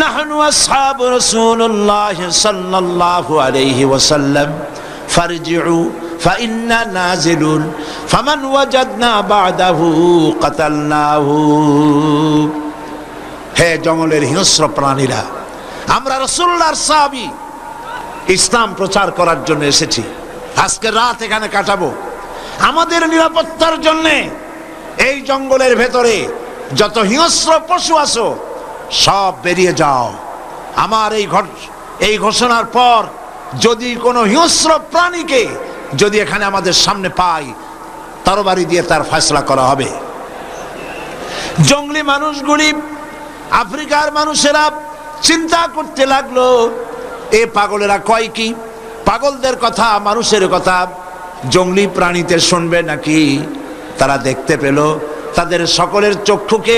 নাহনু আসহাবু রাসূলুল্লাহ সাল্লাল্লাহু আলাইহি ওয়াসাল্লাম ফারজিউ ফাইন্না নাজিলুন ফামান ওয়াজাদনা বা'দাহু কাতালনাহু। হে জঙ্গলের হিংস্র প্রাণীরা, আমরা রাসূলুল্লাহর সাহাবী, ইসলাম প্রচার করার জন্য এসেছি। আজকে রাত এখানে কাটাবো। আমাদের নিরাপত্তার জন্য এই জঙ্গলের ভেতরে যত হিংস্র পশু আছো সব বেরিয়ে যাও। আমার এই ঘোষণার পর যদি কোনো হিংস্র প্রাণীকে যদি এখানে আমাদের সামনে পাই, তরবারি দিয়ে তার ফয়সালা করা হবে। জঙ্গলি মানুষগুলি, আফ্রিকার মানুষেরা চিন্তা করতে লাগলো, এ পাগলেরা কয় কি? পাগলদের কথা, মানুষের কথা জঙ্গলি প্রাণীতে শুনবে নাকি? তারা দেখতে পেল, তাদের সকলের চক্ষুকে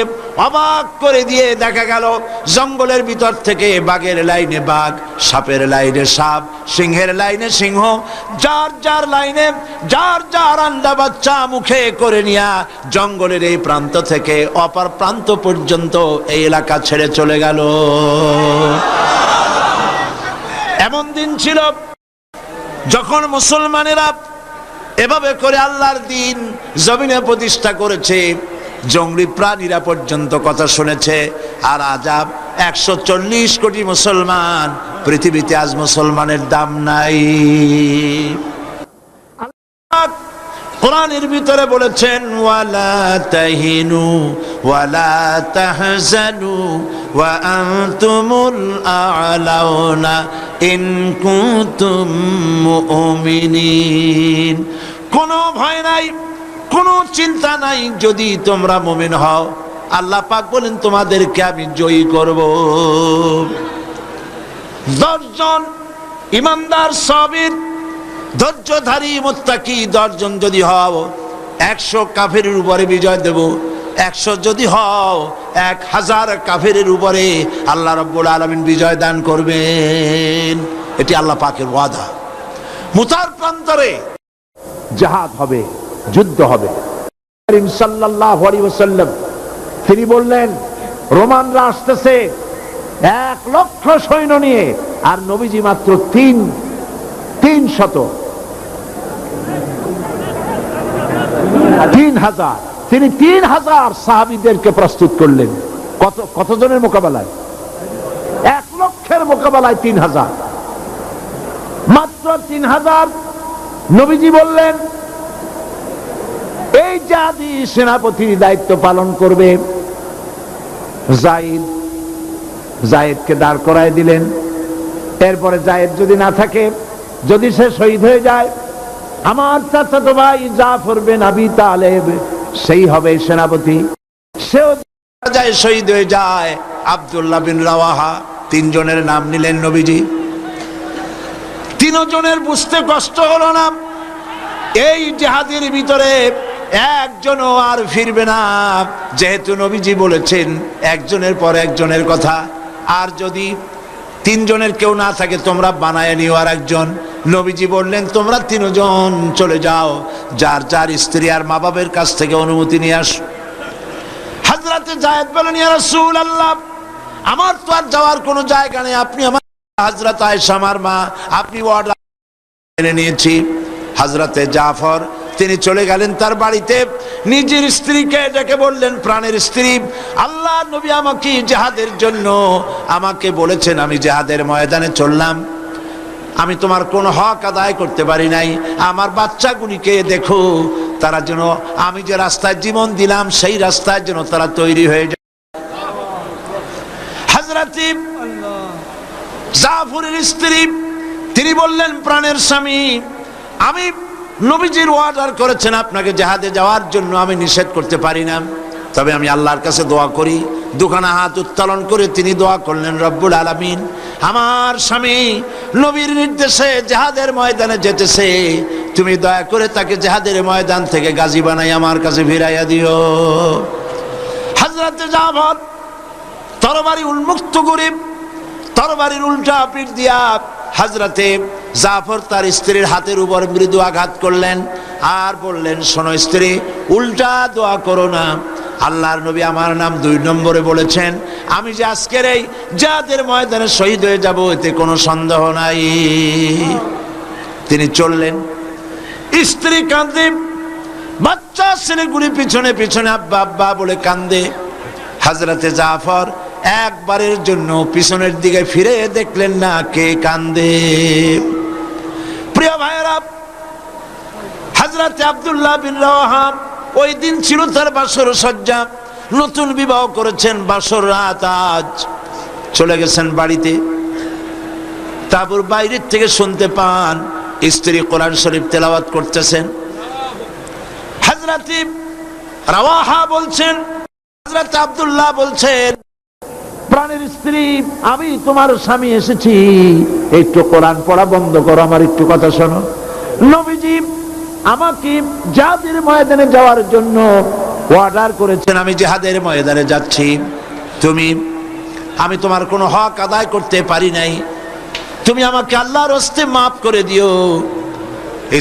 অবাক করে দিয়ে দেখা গেল জঙ্গলের ভিতর থেকে বাঘের লাইনে বাঘ, সাপের লাইনে সাপ, সিংহের লাইনে সিংহ, যার যার লাইনে যার যার আন্ডা বাচ্চা মুখে করে নিয়া জঙ্গলের এই প্রান্ত থেকে অপর প্রান্ত পর্যন্ত এই এলাকা ছেড়ে চলে গেল। এমন দিন ছিল যখন মুসলমানেরা এভাবে করে আল্লাহর দ্বীন জমিনে প্রতিষ্ঠা করেছে, জঙ্গলি প্রাণীরা পর্যন্ত কথা শুনেছে। আর আজাব 140 কোটি মুসলমান, পৃথিবীতে আজ মুসলমানের দাম নাই। কোরআনের ভিতরে বলেছেন ওয়ালা তাহিনু ওয়ালা তাহজানু ওয়া আনতুমুল আ'লাউনা ইন কুনতুম মুমিনিন। কোনো ভয় নাই, কোনো চিন্তা নাই যদি তোমরা মুমিন হও। আল্লাহ পাক বলেন তোমাদেরকে আমি জয়ী করব। 10 জন ইমানদার সাবির ধৈর্যধারী মুত্তাকি 10 জন যদি হও, 100 কাফেরের উপরে বিজয় দেব। 100 যদি হও, 1000 কাফেরের উপরে আল্লাহ রাব্বুল আলামিন বিজয় দান করবেন। এটি আল্লাহ পাকের ওয়াদা। মুতার প্রান্তরে জিহাদ হবে, যুদ্ধ হবে। করিম সাল্লাল্লাহু আলাইহি ওয়াসাল্লাম তিনি বললেন রোমানরা আসতেছে 1 লক্ষ সৈন্য নিয়ে, আর নবীজি মাত্র 300 3000। তিনি 3000 সাহাবীদেরকে প্রস্তুত করলেন। কতজনের মোকাবেলায়? 1 লক্ষের মোকাবেলায় 3000। মাত্র 3000। নবীজি বললেন এই জাতি সেনাপতির দায়িত্ব পালন করবে জায়েদকে দাঁড় করায় দিলেন। এরপরে জায়েদ যদি না থাকে, যদি সে শহীদ হয়ে যায়, আমার চাচাতো ভাই জাফর বিন আবি তালেব সেই হবে সেনাপতি। সেও যায়, শহীদ হয়ে যায়। আব্দুল্লাহ বিন রাওয়াহা, 3 জনের নাম নিলেন নবীজি। 3 জনের বুঝতে কষ্ট হলো না, এই জিহাদের ভিতরে একজনও আর ফিরবে না, যেহেতু নবীজি বলেছেন একজনের পর একজনের কথা। আর যদি 3 জনের কেউ না থাকে, তোমরা বানায় নিও আর একজন। নবীজি বললেন তোমরা 3 জন চলে যাও, যার যার স্ত্রী আর মা বাবার কাছ থেকে অনুমতি নিয়ে আস। হযরতে যায়েদ বলেন ইয়া রাসূলুল্লাহ, আমার তো আর যাওয়ার কোনো জায়গা নেই, আপনি আমার হযরত আয়েশা আমার মা, আপনি অর্ডার মেনে নিয়েছি। হযরতে জাফর তিনি চলে গেলেন তার বাড়িতে, নিজের স্ত্রীকে ডেকে বললেন প্রাণের স্ত্রী, আল্লাহ নবী আমাকে জিহাদের জন্য আমাকে বলেছেন, আমি জিহাদের ময়দানে চললাম, আমি তোমার কোন হক আদায় করতে পারি নাই। আমার বাচ্চাগুলিকে দেখো, তারা যেন আমি যে রাস্তায় জীবন দিলাম সেই রাস্তায় যেন তারা তৈরি হয়ে যায়। হযরতে জাফরের স্ত্রী তিনি বললেন প্রাণের স্বামী, আমি নবীজির অর্ডার করেছেন আপনাকে জিহাদে যাওয়ার জন্য, আমি নিষেধ করতে পারি না, তবে আমি আল্লাহর কাছে দোয়া করি। 2খানা হাত উত্তোলন করে তিনি দোয়া করলেন, রব্বুল আলামিন আমার স্বামী নবীর নির্দেশে জিহাদের ময়দানে যেতেছে, তুমি দয়া করে তাকে জিহাদের ময়দান থেকে গাজী বানাই আমার কাছে ফিরাইয়া দিও। হযরতে জাফর তরবারি উন্মুক্ত করে তরবারির উল্টা পিঠ দিয়া হযরতে জাফর তার স্ত্রীর হাতের উপর মৃদু আঘাত করলেন আর বললেন, শোনো স্ত্রী, উল্টা দোয়া করো না, আল্লাহর নবী আমার নাম 2 নম্বরে বলেছেন, আমি যে আজকের এই জিহাদের ময়দানে শহীদ হয়ে যাব এতে কোনো সন্দেহ নাই। তিনি চললেন, স্ত্রী কাঁদে, বাচ্চা ছেলেগুলি পিছনে পিছনে আব্বা আব্বা বলে কান্দে। হযরতে জাফর একবারের জন্য পিছনের দিকে ফিরে দেখলেন না কে কান্দে। প্রিয় ভাইরা, হযরতে আব্দুল্লাহ বিন রাওয়াহা ওই দিন ছিল তার বাসর সজ্জা, নতুন বিবাহ করেছেন, বাসর রাত আজ, চলে গেছেন বাড়িতে। তারপর বাইরের থেকে শুনতে পান স্ত্রী কোরআন শরীফ তেলাওয়াত করতেছেন। হযরতে রাওয়াহা বলছেন, হযরতে আব্দুল্লাহ বলছেন, প্রাণের স্ত্রী, আমি তোমার স্বামী এসেছি, একটু কোরআন পড়া বন্ধ করো, আমার একটু কথা শোনো। নবীজি আমাকে জিহাদের ময়দানে যাওয়ার জন্য অর্ডার করেছেন, আমি জিহাদের ময়দানে যাচ্ছি, আমি তোমার কোনো হক আদায় করতে পারি নাই, তুমি আমাকে আল্লাহর হস্তে মাফ করে দিও।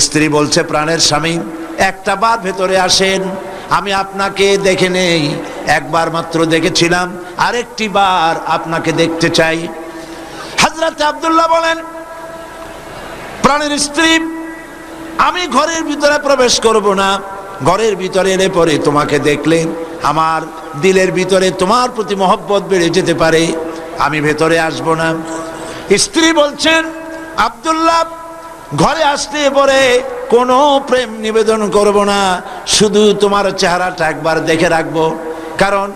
স্ত্রী বলছে, প্রাণের স্বামী, একটা বার ভেতরে আসেন, আমি আপনাকে দেখে নেই, একবার মাত্র দেখেছিলাম, আরেকটি বার আপনাকে দেখতে চাই। হযরতে আব্দুল্লাহ বলেন, প্রাণের স্ত্রী, আমি ঘরের ভিতরে প্রবেশ করব না, ঘরের ভিতরে এলে পরে তোমাকে দেখলে আমার দিলের ভিতরে তোমার প্রতি মহব্বত বেড়ে যেতে পারে, আমি ভেতরে আসব না। স্ত্রী বলছেন, আব্দুল্লাহ ঘরে আসতে পরে কোনো প্রেম নিবেদন করব না, শুধু তোমার চেহারাটা একবার দেখে রাখবো, কারণ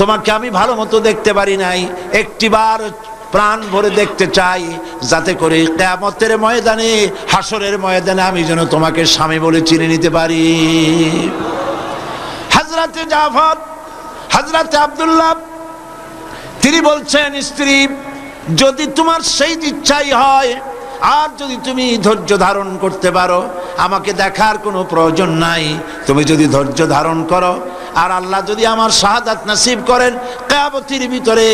তোমাকে আমি ভালো মতো দেখতে পারি নাই, একটিবার প্রাণ ভরে দেখতে চাই, যাতে করে কিয়ামতের ময়দানে, হাসরের ময়দানে আমি যেন তোমাকে স্বামী বলে চিনে নিতে পারি। হযরতে জাফর, হযরতে আব্দুল্লাহ তিনি বলছেন, স্ত্রী যদি তোমার সেই ইচ্ছাই হয়, আর যদি তুমি ধৈর্য ধারণ করতে পারো, আমাকে দেখার কোনো প্রয়োজন নাই, তুমি যদি ধৈর্য ধারণ করো, আর আল্লাহ যদি আমার শাহাদাত নসিব করেন, কিয়ামতের ভিতরে,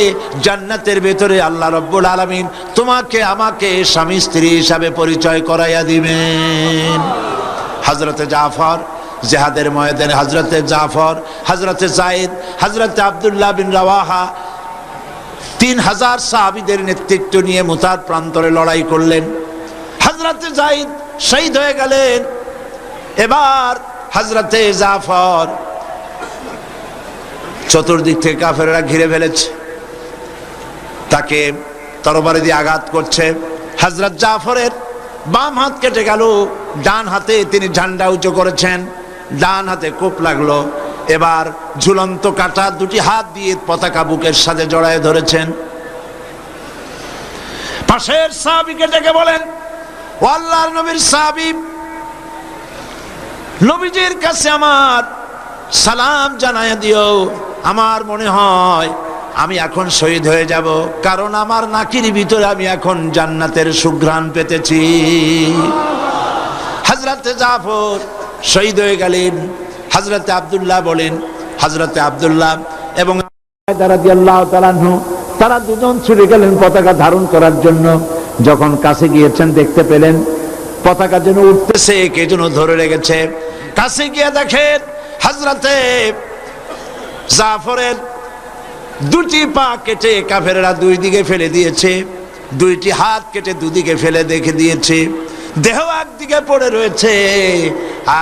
জান্নাতের ভিতরে আল্লাহ রাব্বুল আলামিন তোমাকে আমাকে স্বামী স্ত্রী হিসাবে পরিচয় করাইয়া দিবেন। হযরতে জাফর জিহাদের ময়দানে, হযরতে জাফর, হযরতে যায়েদ, হযরতে আব্দুল্লাহ বিন রাওয়াহা 3000 সাহাবীদের নেতৃত্ব নিয়ে মুতার প্রান্তরে লড়াই করলেন। হযরতে যায়েদ শহীদ হয়ে গেলেন। এবার হযরতে জাফর, চতুর্দিক থেকে কাফেররা ঘিরে ফেলেছে, তাকে তরবারি দিয়ে আঘাত করছে। হযরত জাফরের বাম হাত কেটে গেল, ডান হাতে তিনি ঝান্ডা উঁচু করেছেন, ডান হাতে কোপ লাগলো। এবার ঝুলন্ত কাটা দুটি হাত দিয়ে পতাকা বুকের সাথে জড়ায় ধরেছেন। পাশের সাহাবীকে ডেকে বলেন, ও আল্লাহর নবীর সাহাবী, নবীজির কাছে আমার সালাম জানায় দিও, আমার মনে হয় আমি এখন শহীদ হয়ে যাব, কারণ আমার নাকির ভিতরে আমি এখন জান্নাতের সুঘ্রাণ পেতেছি। হযরতে জাফর শহীদ হয়ে গেলেন। হযরতে আব্দুল্লাহ বলেন, হযরতে আব্দুল্লাহ এবং রাদিয়াল্লাহু তাআলা আনহু তারা দুজন ছুটে গেলেন পতাকা ধারণ করার জন্য। যখন কাছে গিয়েছেন, দেখতে পেলেন পতাকা যেন উঠতেছে, কে যেন ধরে রেখেছে। কাছে গিয়ে দেখেন হযরতে জাফরের দুটি পা কেটে কাফেররা দুই দিকে ফেলে দিয়েছে, দুইটি হাত কেটে দুদিকে ফেলে দেখে দিয়েছে, দেহ একদিকে পড়ে রয়েছে,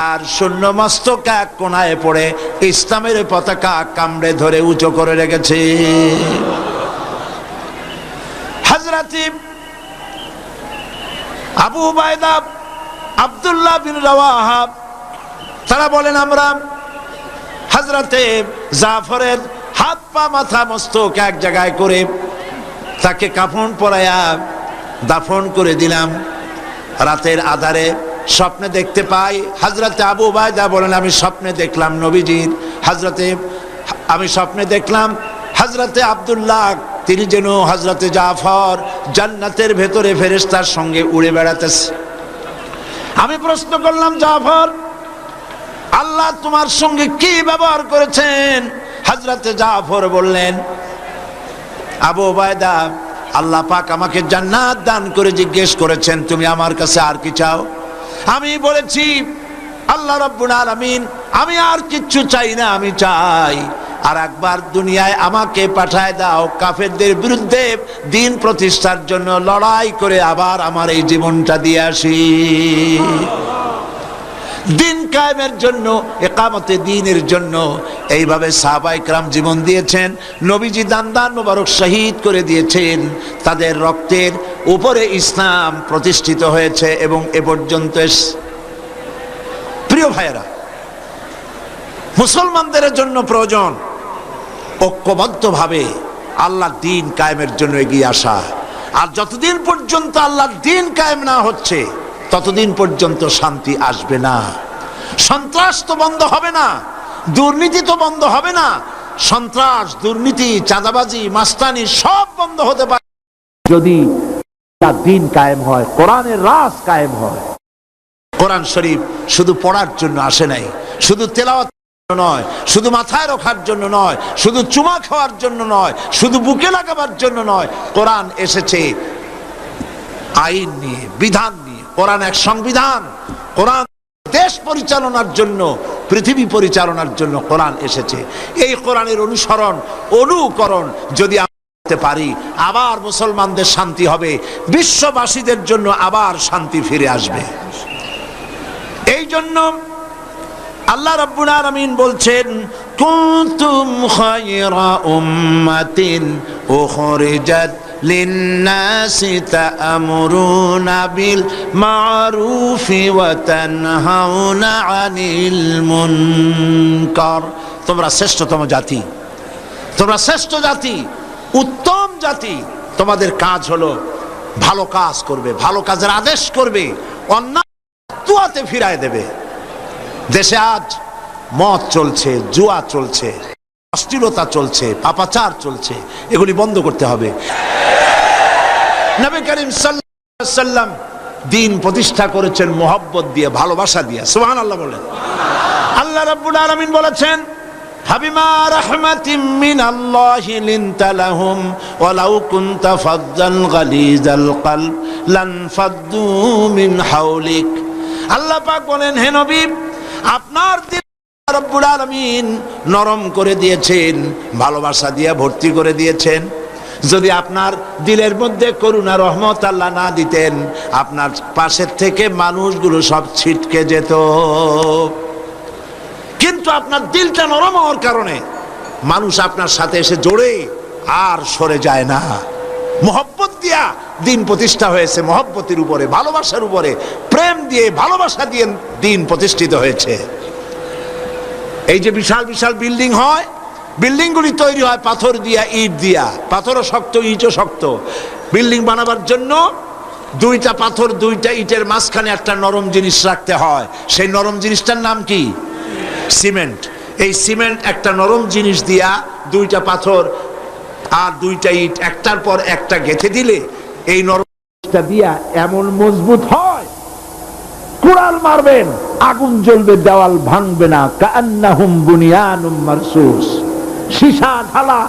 আর শূন্য মস্তক এক কোণায় পড়ে ইসলামের পতাকা কামড়ে ধরে উঁচু করে রেখেছে। হযরতে আবু উবাইদা, আব্দুল্লাহ বিন রাওয়াহা তারা বলেন, আমরা হযরতে জাফরের হাত পা মাথা মস্তক এক জায়গায় করে তাকে কাফন পরাইয়া দাফন করে দিলাম। রাতের আধারে স্বপ্নে দেখতে পাই, হযরতে আবু উবাইদা বলেন, আমি স্বপ্নে দেখলাম নবীজির, আমি স্বপ্নে দেখলাম হযরতে আব্দুল্লাহ তিনি যেন হযরতে জাফর জান্নাতের ভেতরে ফেরেশতার সঙ্গে উড়ে বেড়াতেছে। আমি প্রশ্ন করলাম, জাফর, আল্লাহ তোমার সঙ্গে কি ব্যবহার করেছেন? হযরতে জাফর বললেন, আবু উবাইদা, আল্লাহ পাক আমাকে জান্নাত দান করে জিজ্ঞেস করেছেন, তুমি আমার কাছে আর কি চাও? আমি বলেছি, আল্লাহ রাব্বুল আলামিন, আমি আর কিচ্ছু চাই না, আমি চাই আর একবার দুনিয়ায় আমাকে পাঠায় দাও, কাফেরদের বিরুদ্ধে দিন প্রতিষ্ঠার জন্য লড়াই করে আবার আমার এই জীবনটা দিয়ে আসি, দিন কায়েমের জন্য, ইকামতে দ্বীনের জন্য। এইভাবে সাহাবায়ে কেরাম জীবন দিয়েছেন। নবীজি দান মোবারক শহীদ করে দিয়েছেন, তাদের রক্তের উপরে ইসলাম প্রতিষ্ঠিত হয়েছে এবং এ পর্যন্ত। প্রিয় ভাইয়েরা, মুসলমানদের জন্য প্রয়োজন ঐক্যবদ্ধভাবে আল্লাহর দ্বীন কায়েমের জন্য এগিয়ে আসা। আর যতদিন পর্যন্ত আল্লাহর দ্বীন কায়েম না হচ্ছে, ততদিন পর্যন্ত শান্তি আসবে না। সন্ত্রাস তো বন্ধ হবে না, দুর্নীতি তো বন্ধ হবে না। সন্ত্রাস, দুর্নীতি, চাঁদাবাজি, মাস্তানি সব বন্ধ হতে পারে যদি দ্বীন কায়েম হয়, কোরআনের রাজ কায়েম হয়। কোরআন শরীফ শুধু পড়ার জন্য আসে নাই, শুধু তেলাওয়াত নয়, শুধু মাথায় রাখার জন্য নয়, শুধু চুমা খাওয়ার জন্য নয়, শুধু বুকে লাগাবার জন্য নয়। কোরআন এসেছে আইন নিয়ে, বিধান নিয়ে। কোরআন এক সংবিধান। কোরআন দেশ পরিচালনার জন্য, পৃথিবী পরিচালনার জন্য কোরআন এসেছে। এই কোরআনের অনুসরণ, অনুকরণ যদি আমরা করতে পারি, আবার মুসলমানদের শান্তি হবে, বিশ্ববাসীদের জন্য আবার শান্তি ফিরে আসবে। এই জন্য আল্লাহ রাব্বুল আলামিন বলছেন, কুনতুম খায়রা উম্মাতিন উখরিজাত লিন্নাসি তা'মুরুনা বিল মা'রুফি ওয়া তানহাউনা আনিল মুনকার। তোমরা শ্রেষ্ঠতম জাতি, তোমরা শ্রেষ্ঠ জাতি, উত্তম জাতি। তোমাদের কাজ হলো ভালো কাজ করবে, ভালো কাজের আদেশ করবে, অন্যায় তুয়াতে ফিরায় দেবে। দেশে আজ মদ চলছে, জুয়া চলছে, অশ্লীলতা চলছে, পাপাচার চলছে, এগুলি বন্ধ করতে হবে। নবী করিম সাল্লাল্লাহু আলাইহি ওয়াসাল্লাম দ্বীন প্রতিষ্ঠা করেছেন মোহব্বত দিয়ে, ভালোবাসা দিয়ে। সুবহানাল্লাহ বলেন। আল্লাহ রাব্বুল আলামিন বলেছেন, হাবিমা রাহমাতিম মিনাল্লাহি লিনতা লাহুম ওয়ালাউ কুনতা ফাজ্জান গালিজাল কলব লানফাদ্দু মিন হাওলিক। আল্লাহ পাক বলেন, হে নবী, আপনার দিল রব্বুল আলামিন নরম করে দিয়েছেন, ভালোবাসা দিয়ে ভর্তি করে দিয়েছেন। যদি আপনার দিলের মধ্যে করুণা রহমত আল্লাহ না দিতেন, আপনার পাশের থেকে মানুষগুলো সব ছিটকে যেত। কিন্তু আপনার দিলটা নরম হওয়ার কারণে মানুষ আপনার সাথে এসে জোড়ে আর সরে যায় না। মোহব্বত দিয়া দিন প্রতিষ্ঠা হয়েছে, মোহব্বতের উপরে, ভালোবাসার উপরে, প্রেম দিয়ে, ভালোবাসা দিয়ে দিন প্রতিষ্ঠিত হয়েছে। এই যে বিশাল বিশাল বিল্ডিং হয়, বিল্ডিংগুলি তৈরি হয় পাথর দিয়া, ইট দিয়া। পাথরও শক্ত, ইটও শক্ত। বিল্ডিং বানাবার জন্য দুইটা পাথর, দুইটা ইটের মাঝখানে একটা নরম জিনিস রাখতে হয়। সেই নরম জিনিসটার নাম কি? সিমেন্ট। এই সিমেন্ট একটা নরম জিনিস দিয়া দুইটা পাথর আর দুইটা ইট একটার পর একটা গেঁথে দিলে এই নরম জিনিসটা দিয়া এমন মজবুত হয়, কুড়াল মারবেন আগুন জ্বলবে, দেওয়াল ভাঙবে না। কান্নাহুম বুনিয়ানুম মারসুস, সীসা ঢালা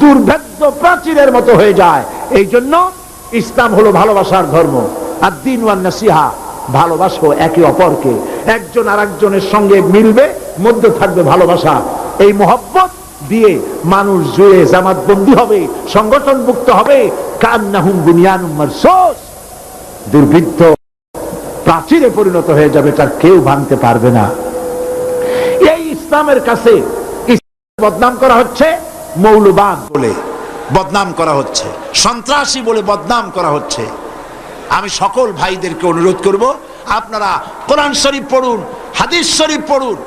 দুর্ভেদ্য প্রাচীরের মতো হয়ে যায়। এই জন্য ইসলাম হলো ভালোবাসার ধর্ম। আর দ্বীন ওয়ান নাসিহা, ভালোবাসো একে অপরকে, একজন আরেকজনের সঙ্গে মিলবে, মধ্যে থাকবে ভালোবাসা। এই মোহব্বত দিয়ে মানুষ জুড়ে জামাতবন্দি হবে, সংগঠন মুক্ত হবে। কান্নাহুম বুনিয়ানুম মারসুস, দুর্বৃত্ত প্রাচীরে পরিণত হয়ে যাবে, তার কেউ ভাঙতে পারবে না। এই ইসলামের কাছে বদনাম করা হচ্ছে, মৌলবাদ বলে বদনাম করা হচ্ছে, সন্ত্রাসী বলে বদনাম করা হচ্ছে। আমি সকল ভাইদেরকে অনুরোধ করব, আপনারা কোরআন শরীফ পড়ুন, হাদিস শরীফ পড়ুন।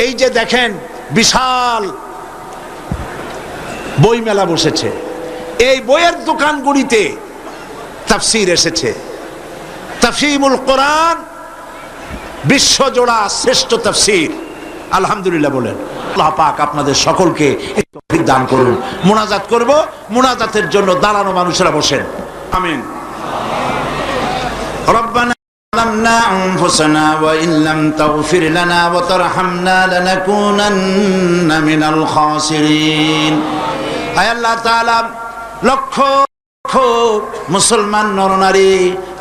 এই যে দেখেন বিশাল বই মেলা বসেছে, এই বইয়ের দোকানগুলিতে তাফসীর এসেছে। তাফসীরুল কোরআন বিশ্বজোড়া শ্রেষ্ঠ তাফসীর, আলহামদুলিল্লাহ বলেন। আল্লাহ পাক আপনাদের সকলকে তৌফিক দান করুন। মুনাজাত করব, মুনাজাতের জন্য দাঁড়ানো মানুষেরা বসেন। আমিন। রব্বানা ظلمنا أنفسنا وإن لم تغفر لنا وترحمنا لنكونن من الخاسرين। আয় আল্লাহ তাআলা, লক্ষ লক্ষ মুসলমান নরনারী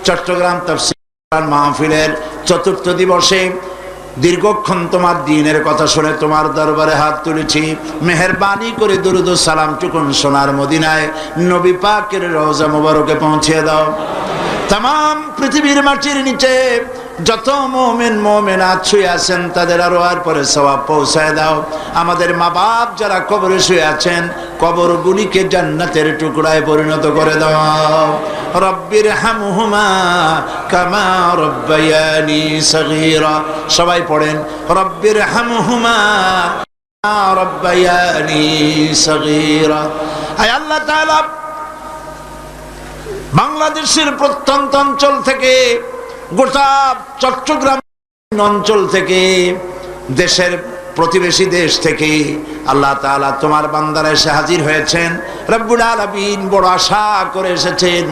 চট্টগ্রাম তাফসীর মাহফিলের চতুর্থ দিবসে দীর্ঘক্ষণ তোমার দ্বীনের কথা শুনে তোমার দরবারে হাত তুলেছি। মেহেরবানি করে দুরূদ ও সালাম টুকুন সোনার মদিনায় নবী পাকের রওজা মুবারকে পৌঁছে দাও। तमाम পৃথিবীর মাটির নিচে যত মুমিন মুমিনাত শুয়ে আছেন তাদের আরওয়ার পরে সওয়াব পৌঁছায় দাও। আমাদের মা বাপ যারা কবরে শুয়ে আছেন, কবরগুলিকে জান্নাতের টুকরায় পরিণত করে দাও। রব্বির হামহুমা কামা রব্বায়ানি সগীরা। সবাই পড়েন, রব্বির হামহুমা কামা রব্বায়ানি সগীরা। আয় আল্লাহ তাআলা, বাংলাদেশের প্রত্যন্ত অঞ্চল থেকে, গোটা চট্টগ্রাম অঞ্চল থেকে, দেশের প্রতিবেশী দেশ থেকে আল্লাহ তাআলা তোমার বান্দারা এসে হাজির হয়েছেন। রব্বুল আলামিন বড় আশা করে এসেছেন,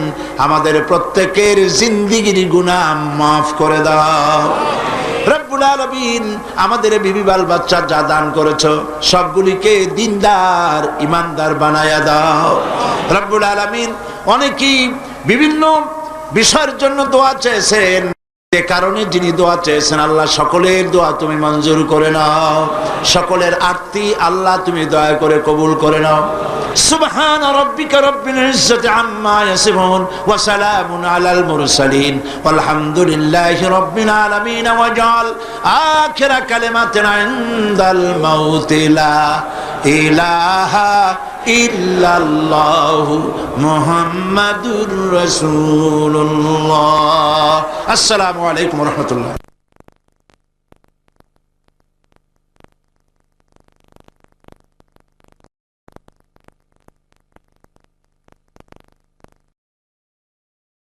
আমাদের প্রত্যেকের জিন্দেগির গুনাহ মাফ করে দাও। রব্বুল আলামিন আমাদের বিবি বাল বাচ্চা যা দান করেছো সবগুলিকে দিনদার ইমানদার বানায়া দাও। রব্বুল আলামিন অনেকেই বিভিন্ন বিষয়ের জন্য দোয়া চেয়েছেন, যে কারণে যিনি দোয়া চেয়েছেন আল্লাহ সকলের দোয়া তুমি মঞ্জুর করে নাও। সকলের আরতি আল্লাহ তুমি দয়া করে কবুল করে নাও। সুবহান রাব্বিকা রাব্বিল ইজ্জাতি আম্মা ইয়াসিফুন ওয়া সালামুন আলাল মুরসালিন ওয়ালহামদুলিল্লাহি রাব্বিল আলামিন। ওয়াজআল আখিরা কালিমাতিনা ইনদাল মাউতি লা ইলাহা ইল্লাল্লাহু মুহাম্মাদুর রাসূলুল্লাহ। আসসালামু আলাইকুম ওয়া রাহমাতুল্লাহ।